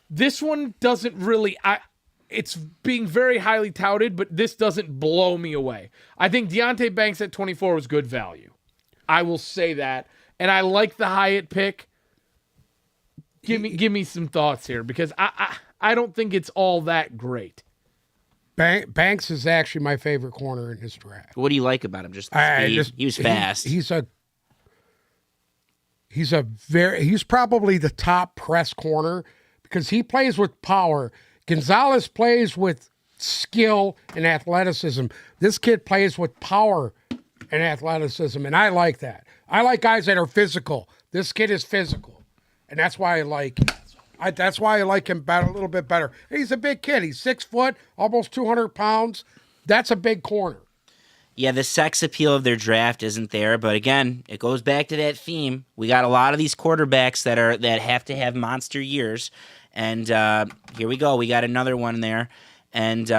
this one doesn't really. It's being very highly touted, but this doesn't blow me away. I think Deonte Banks at 24 was good value. I will say that. And I like the Hyatt pick. Give me some thoughts here, because I don't think it's all that great.
Banks is actually my favorite corner in this draft.
What do you like about him? Just the speed? He was fast.
He's probably the top press corner because he plays with power. Gonzalez plays with skill and athleticism. This kid plays with power and athleticism, and I like that. I like guys that are physical. This kid is physical, and that's why I like him a little bit better. He's a big kid. He's 6 foot, almost 200 pounds. That's a big corner.
Yeah, the sex appeal of their draft isn't there, but again, it goes back to that theme. We got a lot of these quarterbacks that have to have monster years. And here we go. We got another one there. And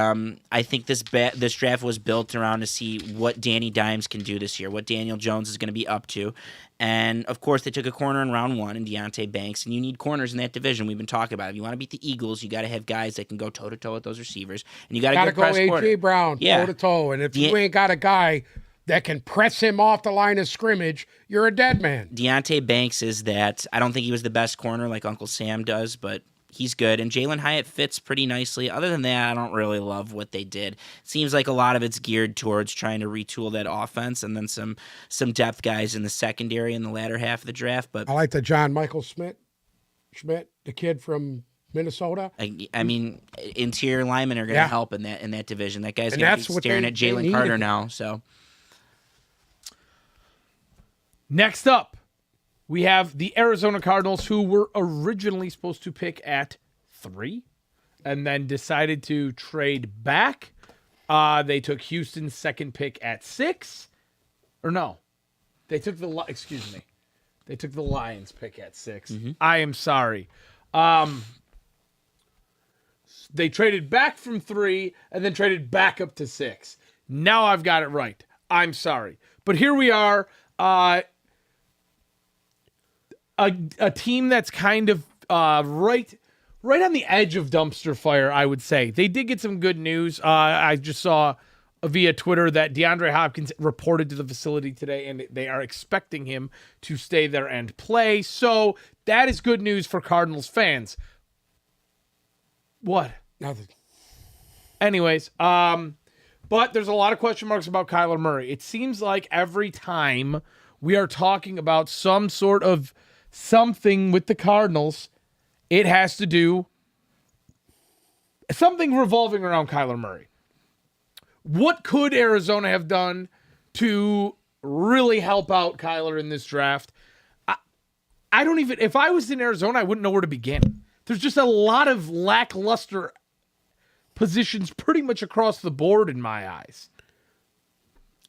I think this draft was built around to see what Danny Dimes can do this year, what Daniel Jones is going to be up to. And, of course, they took a corner in round 1 in Deonte Banks. And you need corners in that division. We've been talking about it. If you want to beat the Eagles, you got to have guys that can go toe-to-toe with those receivers. And you got to
go A.J. Brown toe-to-toe. And if you ain't got a guy that can press him off the line of scrimmage, you're a dead man.
Deonte Banks is that. I don't think he was the best corner like Uncle Sam does, but he's good. And Jalen Hyatt fits pretty nicely. Other than that, I don't really love what they did. It seems like a lot of it's geared towards trying to retool that offense and then some depth guys in the secondary in the latter half of the draft. But
I like the John Michael Schmidt, the kid from Minnesota.
I mean, interior linemen are going to help in that division. That guy's going to be staring at Jalen Carter now. So
next up, we have the Arizona Cardinals, who were originally supposed to pick at 3 and then decided to trade back. They took Houston's 2nd pick at 6. Or no, they took the Lions pick at 6. Mm-hmm. I am sorry. They traded back from 3 and then traded back up to 6. Now I've got it right. I'm sorry. But here we are. A team that's kind of right on the edge of dumpster fire, I would say. They did get some good news. I just saw via Twitter that DeAndre Hopkins reported to the facility today, and they are expecting him to stay there and play. So that is good news for Cardinals fans. What?
Nothing.
Anyways, but there's a lot of question marks about Kyler Murray. It seems like every time we are talking about some sort of something with the Cardinals, it has to do something revolving around Kyler Murray. What could Arizona have done to really help out Kyler in this draft? I don't even, if I was in Arizona, I wouldn't know where to begin. There's just a lot of lackluster positions pretty much across the board in my eyes.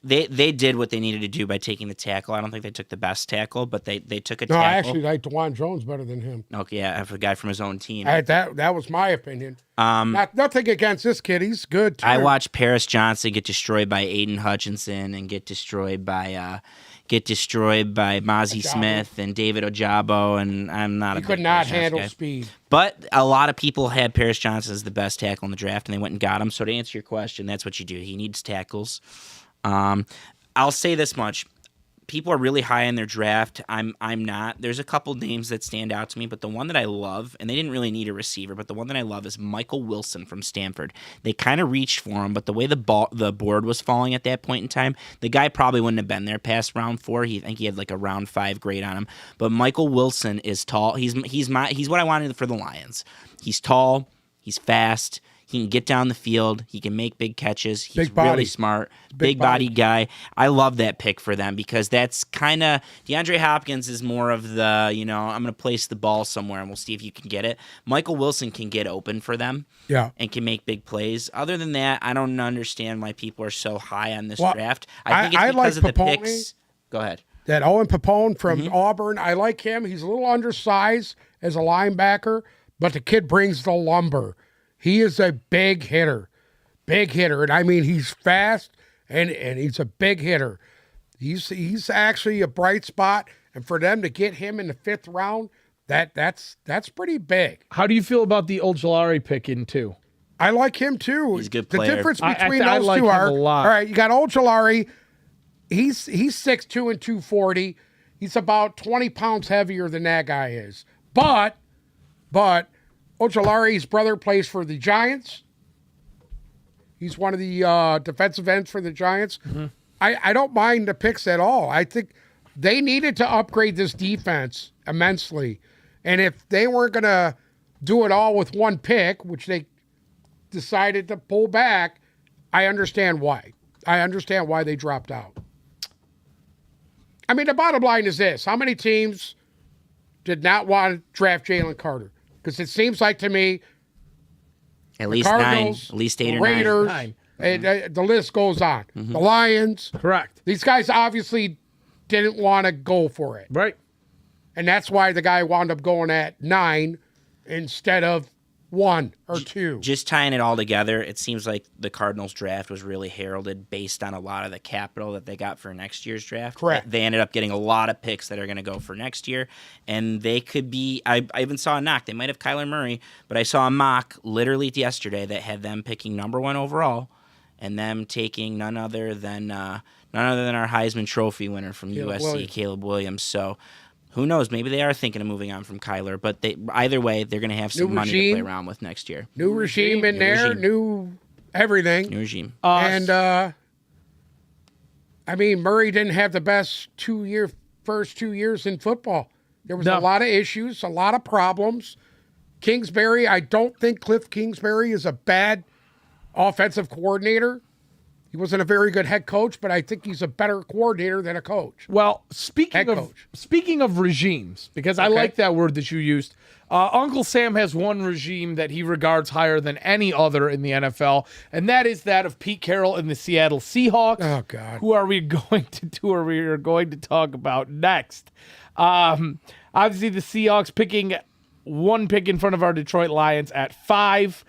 They did what they needed to do by taking the tackle. I don't think they took the best tackle, but they took a tackle.
No, I actually like DeJuan Jones better than him.
Okay, yeah, I have a guy from his own team.
That was my opinion. Nothing against this kid. He's good, too.
I watched Paris Johnson get destroyed by Aiden Hutchinson and get destroyed by Mozzie Smith and David Ojabo, and I'm not a big
He could not
Paris
handle
guy.
speed.
But a lot of people had Paris Johnson as the best tackle in the draft, and they went and got him. So to answer your question, that's what you do. He needs tackles. I'll say this much. people are really high in their draft. I'm not. There's a couple names that stand out to me, but the one that I love, and they didn't really need a receiver, but the one that I love is Michael Wilson from Stanford. They kind of reached for him, but the way the board was falling at that point in time, the guy probably wouldn't have been there past round 4. I think he had like a round 5 grade on him. But Michael Wilson is tall. He's what I wanted for the Lions. He's tall. He's fast. He can get down the field. He can make big catches. He's really smart. Big body guy. I love that pick for them because that's kind of DeAndre Hopkins is more of the, I'm going to place the ball somewhere and we'll see if you can get it. Michael Wilson can get open for them and can make big plays. Other than that, I don't understand why people are so high on this draft. I think it's because of the picks. Go ahead.
That Owen Papone from Auburn, I like him. He's a little undersized as a linebacker, but the kid brings the lumber. He is a big hitter. And I mean, he's fast and he's a big hitter. He's actually a bright spot. And for them to get him in the 5th round, that's pretty big.
How do you feel about the Ojulari pick in 2?
I like him too.
He's a good player.
The difference between
I
those
like
two
him
are,
a lot.
all right, you got Ojulari. He's 6'2" and 240. He's about 20 pounds heavier than that guy is. But Ojulari's brother plays for the Giants. He's one of the defensive ends for the Giants. Mm-hmm. I don't mind the picks at all. I think they needed to upgrade this defense immensely. And if they weren't going to do it all with one pick, which they decided to pull back, I understand why. I understand why they dropped out. I mean, the bottom line is this. How many teams did not want to draft Jalen Carter? Because it seems like to me,
at least
Cardinals,
9, at least 8 or
Raiders,
9.
And the list goes on. The Lions.
Correct.
These guys obviously didn't want to go for it.
Right.
And that's why the guy wound up going at 9 instead of 1 or 2.
Just tying it all together, it seems like the Cardinals draft was really heralded based on a lot of the capital that they got for next year's draft.
Correct.
They ended up getting a lot of picks that are going to go for next year, and they could be. I even saw a knock. They might have Kyler Murray, but I saw a mock literally yesterday that had them picking number 1 overall, and them taking none other than our Heisman Trophy winner from USC, Caleb Williams. So. Who knows? Maybe they are thinking of moving on from Kyler, but either way, they're going to have some money to play around with next year.
New regime in there, new everything.
New regime.
I mean, Murray didn't have the best first 2 years in football. There was a lot of issues, a lot of problems. Kingsbury, I don't think Cliff Kingsbury is a bad offensive coordinator. He wasn't a very good head coach, but I think he's a better coordinator than a coach.
Well, speaking of regimes, because I like that word that you used, Uncle Sam has one regime that he regards higher than any other in the NFL, and that is that of Pete Carroll and the Seattle Seahawks.
Oh God,
who are we going to talk about next? Obviously, the Seahawks picking 1 pick in front of our Detroit Lions at 5.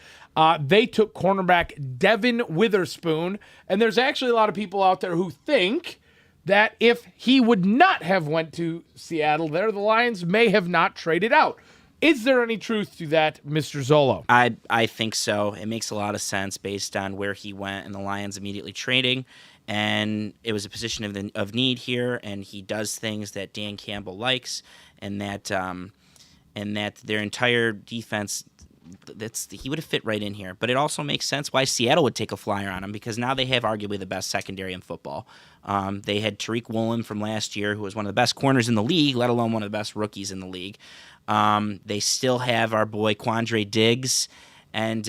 They took cornerback Devin Witherspoon, and there's actually a lot of people out there who think that if he would not have went to Seattle there, the Lions may have not traded out. Is there any truth to that, Mr. Zolo?
I think so. It makes a lot of sense based on where he went and the Lions immediately trading, and it was a position of need here, and he does things that Dan Campbell likes, and that their entire defense. He would have fit right in here, but it also makes sense why Seattle would take a flyer on him because now they have arguably the best secondary in football. They had Tariq Woolen from last year, who was one of the best corners in the league, let alone one of the best rookies in the league. They still have our boy Quandre Diggs, and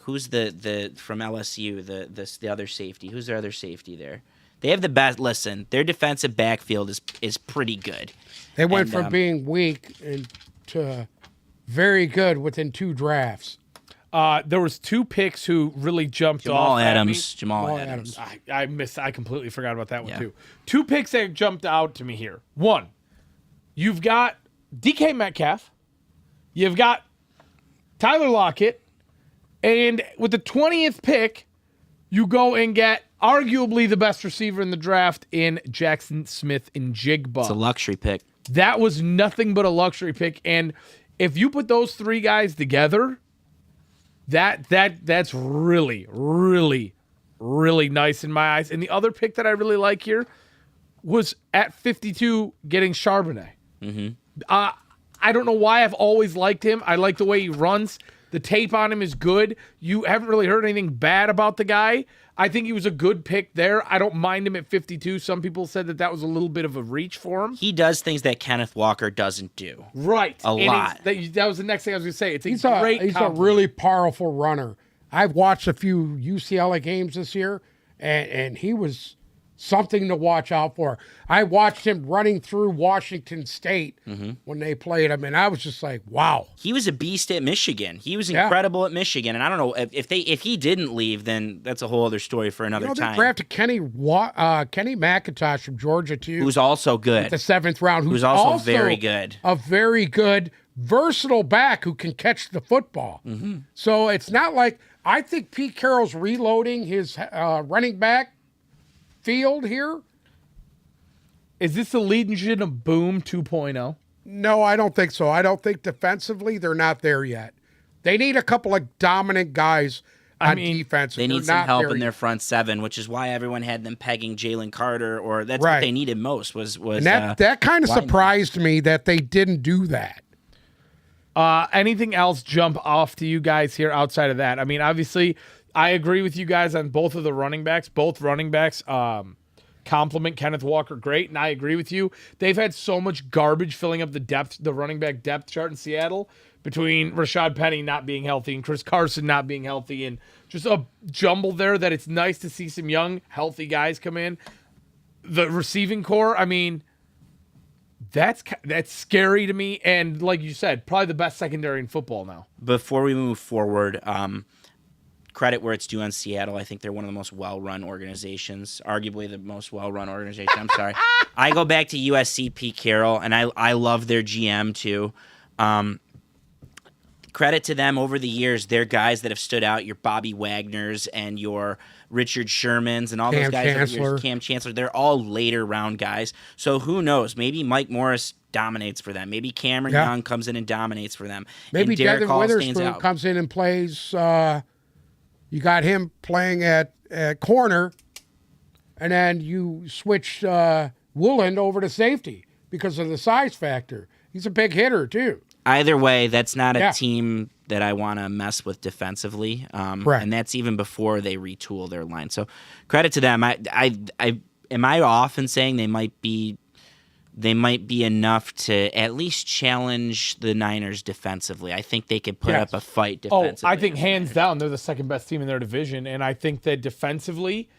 who's the from LSU, the other safety? Who's their other safety there? They have the best. Listen, their defensive backfield is pretty good.
They went from being weak to very good within 2 drafts.
There was 2 picks who really jumped off.
Jamal Adams.
I completely forgot about that one too. 2 picks that jumped out to me here. 1, you've got DK Metcalf, you've got Tyler Lockett, and with the 20th pick, you go and get arguably the best receiver in the draft in Jackson Smith-Njigba.
It's a luxury pick.
That was nothing but a luxury pick, and if you put those 3 guys together, that's really, really, really nice in my eyes. And the other pick that I really like here, was at 52 getting Charbonnet. I don't know why I've always liked him. I like the way he runs. The tape on him is good. You haven't really heard anything bad about the guy. I think he was a good pick there. I don't mind him at 52. Some people said that was a little bit of a reach for him.
He does things that Kenneth Walker doesn't do.
Right.
A lot.
That was the next thing I was going to say.
He's a really powerful runner. I've watched a few UCLA games this year, and he was something to watch out for. I watched him running through Washington State when they played him, and I was just like, wow.
He was a beast at Michigan. He was incredible at Michigan, and I don't know if he didn't leave, then that's a whole other story for another time.
They drafted Kenny McIntosh from Georgia too,
who's also good.
At the 7th round,
who's also very good.
A very good, versatile back who can catch the football. So it's not like I think Pete Carroll's reloading his running back field here.
Is this the Legion of Boom 2.0?
No, I don't think so. I don't think defensively they're not there yet. They need a couple of dominant guys on defense.
They need some help in their front seven, which is why everyone had them pegging Jalen Carter, or that's what they needed most was
and that kind of surprised me that they didn't do that.
Anything else jump off to you guys here outside of that? I mean, obviously, I agree with you guys on both of the running backs. Both running backs compliment Kenneth Walker great, and I agree with you. They've had so much garbage filling up the running back depth chart in Seattle between Rashad Penny not being healthy and Chris Carson not being healthy, and just a jumble there that it's nice to see some young, healthy guys come in. The receiving core, I mean, that's scary to me, and like you said, probably the best secondary in football now.
Before we move forward, credit where it's due on Seattle. I think they're one of the most well-run organizations, arguably the most well-run organization. I'm sorry. I go back to USC Pete Carroll, and I love their GM too. Credit to them over the years. They're guys that have stood out, your Bobby Wagners and your Richard Shermans and all those guys over the years, Cam Chancellor. They're all later round guys. So who knows? Maybe Mike Morris dominates for them. Maybe Cameron Young comes in and dominates for them.
Maybe
and Derek
Devin Witherspoon comes in and plays. You got him playing at corner, and then you switch Woolen over to safety because of the size factor. He's a big hitter too.
Either way, that's not a team that I want to mess with defensively, and that's even before they retool their line. So credit to them. Am I off in saying they might be enough to at least challenge the Niners defensively? I think they could put up a fight defensively.
I think hands down they're the second best team in their division, and I think that defensively,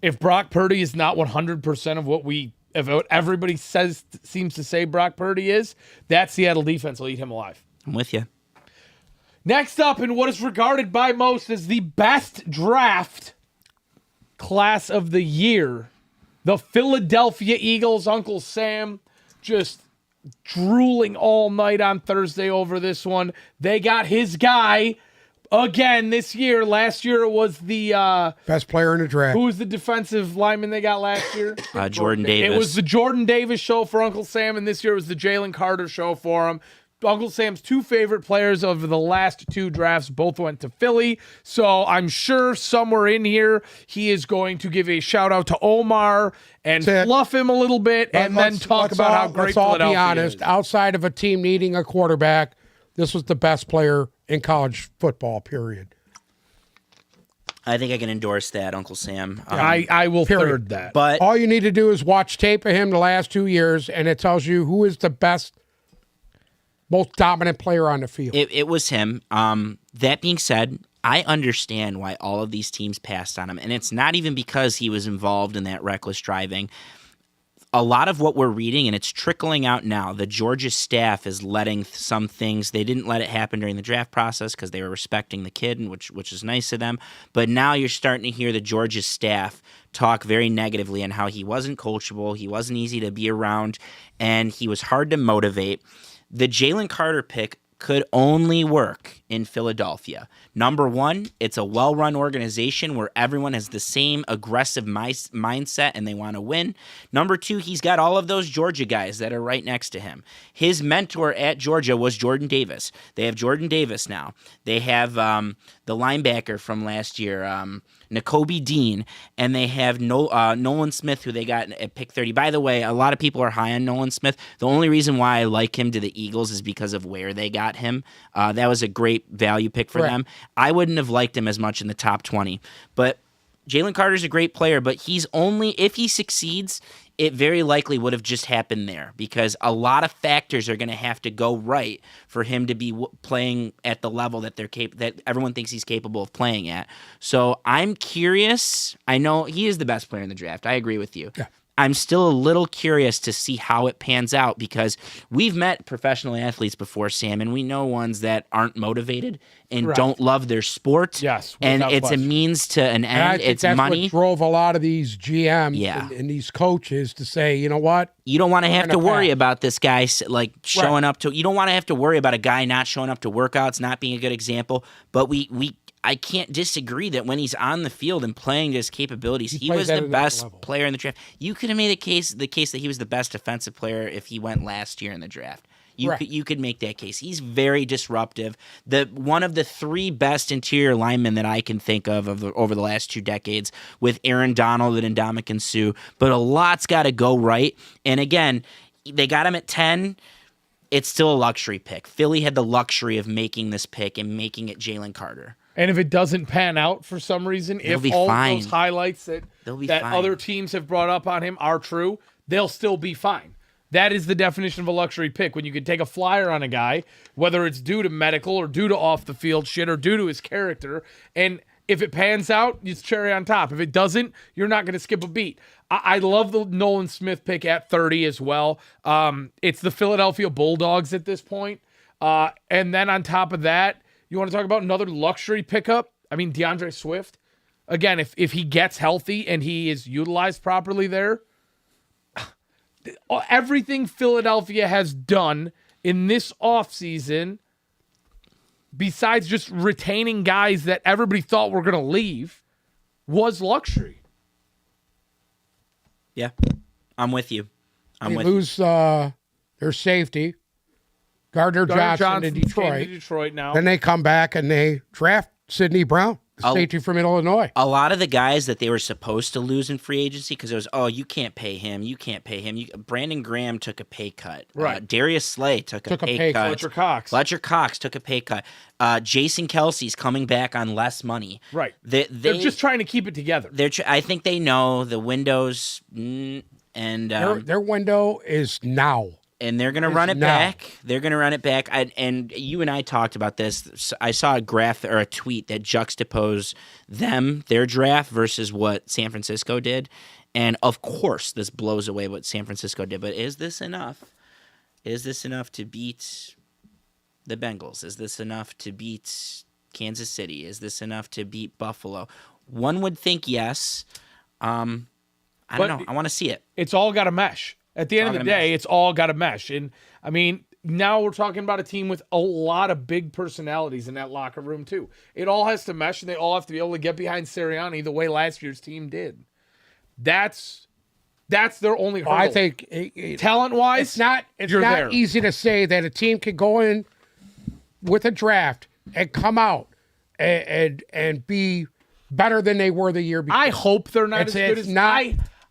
if Brock Purdy is not 100% of what everybody seems to say Brock Purdy is, that Seattle defense will eat him alive.
I'm with you.
Next up, in what is regarded by most as the best draft class of the year, the Philadelphia Eagles. Uncle Sam just drooling all night on Thursday over this one. They got his guy again this year. Last year it was the
best player in the draft.
Who was the defensive lineman they got last year?
Jordan Davis.
It was the Jordan Davis show for Uncle Sam, and this year it was the Jalen Carter show for him. Uncle Sam's two favorite players of the last two drafts both went to Philly, so I'm sure somewhere in here he is going to give a shout out to Omar and fluff him a little bit, and then talk about how great Philadelphia is.
Let's all be honest. Outside of a team needing a quarterback, this was the best player in college football, period.
I think I can endorse that, Uncle Sam.
I will third that.
But
all you need to do is watch tape of him the last 2 years, and it tells you who is the best, most dominant player on the field.
It was him. That being said, I understand why all of these teams passed on him, and it's not even because he was involved in that reckless driving. A lot of what we're reading, and it's trickling out now, the Georgia staff is letting some things. They didn't let it happen during the draft process because they were respecting the kid, and which is nice of them. But now you're starting to hear the Georgia staff talk very negatively on how he wasn't coachable, he wasn't easy to be around, and he was hard to motivate. The Jalen Carter pick could only work in Philadelphia. Number one, it's a well-run organization where everyone has the same aggressive mindset and they want to win. Number two, he's got all of those Georgia guys that are right next to him. His mentor at Georgia was Jordan Davis. They have Jordan Davis now. They have the linebacker from last year, N'Kobe Dean, and they have Nolan Smith, who they got at pick 30. By the way, a lot of people are high on Nolan Smith. The only reason why I like him to the Eagles is because of where they got him. That was a great value pick for them. I wouldn't have liked him as much in the top 20. But Jalen Carter's a great player, but he's only, if he succeeds, it very likely would have just happened there because a lot of factors are going to have to go right for him to be playing at the level that that everyone thinks he's capable of playing at. So I'm curious. I know he is the best player in the draft. I agree with you.
Yeah.
I'm still a little curious to see how it pans out because we've met professional athletes before, Sam, and we know ones that aren't motivated and don't love their sport.
Yes,
and
without
it's
question.
a means to an
And I
end.
think
It's
that's
money.
what drove a lot of these GMs
Yeah.
and these coaches to say, you know what?
You don't want to have to
gonna
worry
pass.
about this guy like showing up to. You don't want to have to worry about a guy not showing up to workouts, not being a good example. But I can't disagree that when he's on the field and playing to his capabilities, he
plays
was
at
the
another
best
level.
player in the draft. You could have made the case that he was the best defensive player if he went last year in the draft.
Right.
You could make that case. He's very disruptive. One of the three best interior linemen that I can think of over the last 2 decades with Aaron Donald and Ndamukong Suh. But a lot's got to go right. And again, they got him at 10. It's still a luxury pick. Philly had the luxury of making this pick and making it Jalen Carter.
And if it doesn't pan out for some reason,
They'll
if
be
all
fine.
of those highlights that
They'll be
that
fine.
other teams have brought up on him are true, they'll still be fine. That is the definition of a luxury pick. When you can take a flyer on a guy, whether it's due to medical or due to off the field shit or due to his character, and if it pans out, it's cherry on top. If it doesn't, you're not going to skip a beat. I love the Nolan Smith pick at 30 as well. It's the Philadelphia Bulldogs at this point. And then on top of that, you want to talk about another luxury pickup? I mean, DeAndre Swift. Again, if he gets healthy and he is utilized properly there, everything Philadelphia has done in this offseason, besides just retaining guys that everybody thought were going to leave, was luxury.
Yeah, I'm with you.
They lose their safety, Gardner Johnson to
came
Detroit.
to Detroit now.
Then they come back and they draft Sidney Brown, the safety from Illinois.
A lot of the guys that they were supposed to lose in free agency because it was, you can't pay him. Brandon Graham took a pay cut.
Right.
Darius Slay took a pay cut. Fletcher Cox took a pay cut. Jason Kelsey's coming back on less money.
Right.
They're
just trying to keep it together.
I think they know the windows and
Their window is now.
and they're going to run it
now.
back. They're going to run it back. And you and I talked about this. I saw a graph or a tweet that juxtaposed their draft versus what San Francisco did. And of course, this blows away what San Francisco did. But is this enough? Is this enough to beat the Bengals? Is this enough to beat Kansas City? Is this enough to beat Buffalo? One would think yes. I don't know. I want to see it.
It's all got to mesh. At the end of the day, it's all got to mesh. And, I mean, now we're talking about a team with a lot of big personalities in that locker room, too. It all has to mesh, and they all have to be able to get behind Sirianni the way last year's team did. That's their only hurdle.
I think
talent-wise,
it's not
there.
easy to say that a team can go in with a draft and come out and be better than they were the year before.
I hope they're not as good as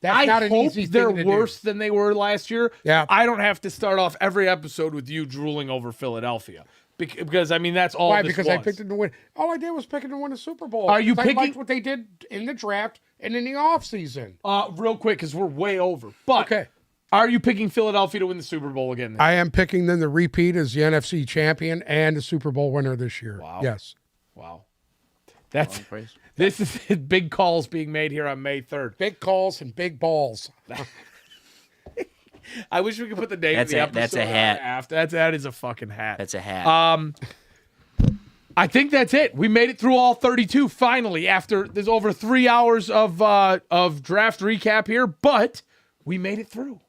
That's not an
hope
easy
they're
thing to do.
worse than they were last year.
Yeah.
I don't have to start off every episode with you drooling over Philadelphia. Because I mean, that's all
Why?
this
Because
was.
I picked them to win. All I did was pick them to win a Super Bowl.
Are you
I liked
picking-
what they did in the draft and in the offseason.
Real quick, because we're way over. But
Okay.
are you picking Philadelphia to win the Super Bowl again?
I am picking them to repeat as the NFC champion and the Super Bowl winner this year.
Wow.
Yes.
Wow. This is big calls being made here on May 3rd.
Big calls and big balls.
I wish we could put the name of the episode.
That's a hat.
After. That is a fucking hat.
That's a hat.
I think that's it. We made it through all 32 finally after there's over 3 hours of draft recap here, but we made it through.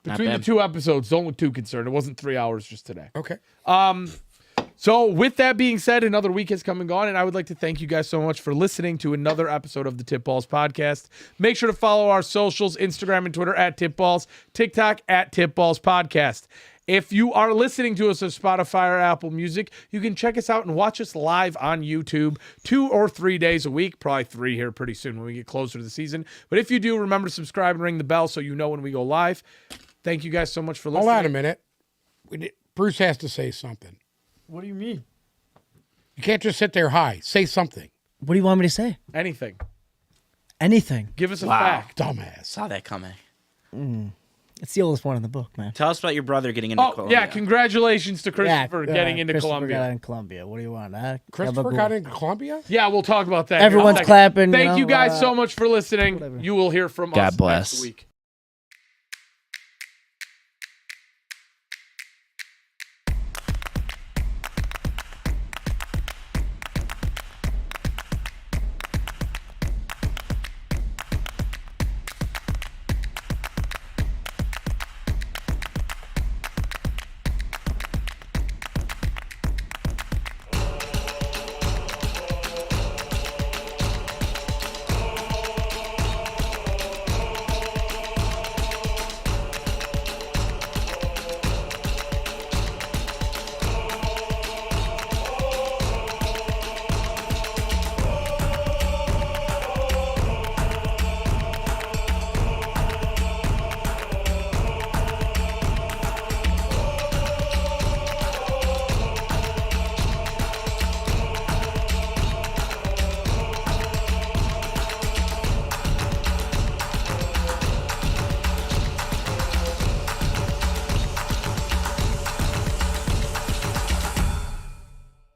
Between the
bad.
2 episodes, don't look too concerned. It wasn't 3 hours just today.
Okay.
So with that being said, another week has come and gone, and I would like to thank you guys so much for listening to another episode of the Tip Balls Podcast. Make sure to follow our socials, Instagram and Twitter at Tip Balls, TikTok at Tip Balls Podcast. If you are listening to us on Spotify or Apple Music, you can check us out and watch us live on YouTube 2 or 3 days a week. Probably 3 here pretty soon when we get closer to the season. But if you do, remember to subscribe and ring the bell so you know when we go live. Thank you guys so much for listening.
Hold on a minute. Bruce has to say something.
What do you mean?
You can't just sit there high. Say something.
What do you want me to say?
Anything.
Anything.
Give us a
Wow.
fact.
Dumbass.
Saw that coming.
It's the oldest one in the book, man.
Tell us about your brother getting into
Oh,
Colombia.
yeah. Congratulations to Christopher getting into
Christopher
Columbia.
got in Columbia. What do you want?
Christopher got into Columbia?
Yeah, we'll talk about that.
Everyone's
Next.
clapping.
Thank you guys
know,
so much for listening.
whatever.
You will hear from
God
us
bless.
next week.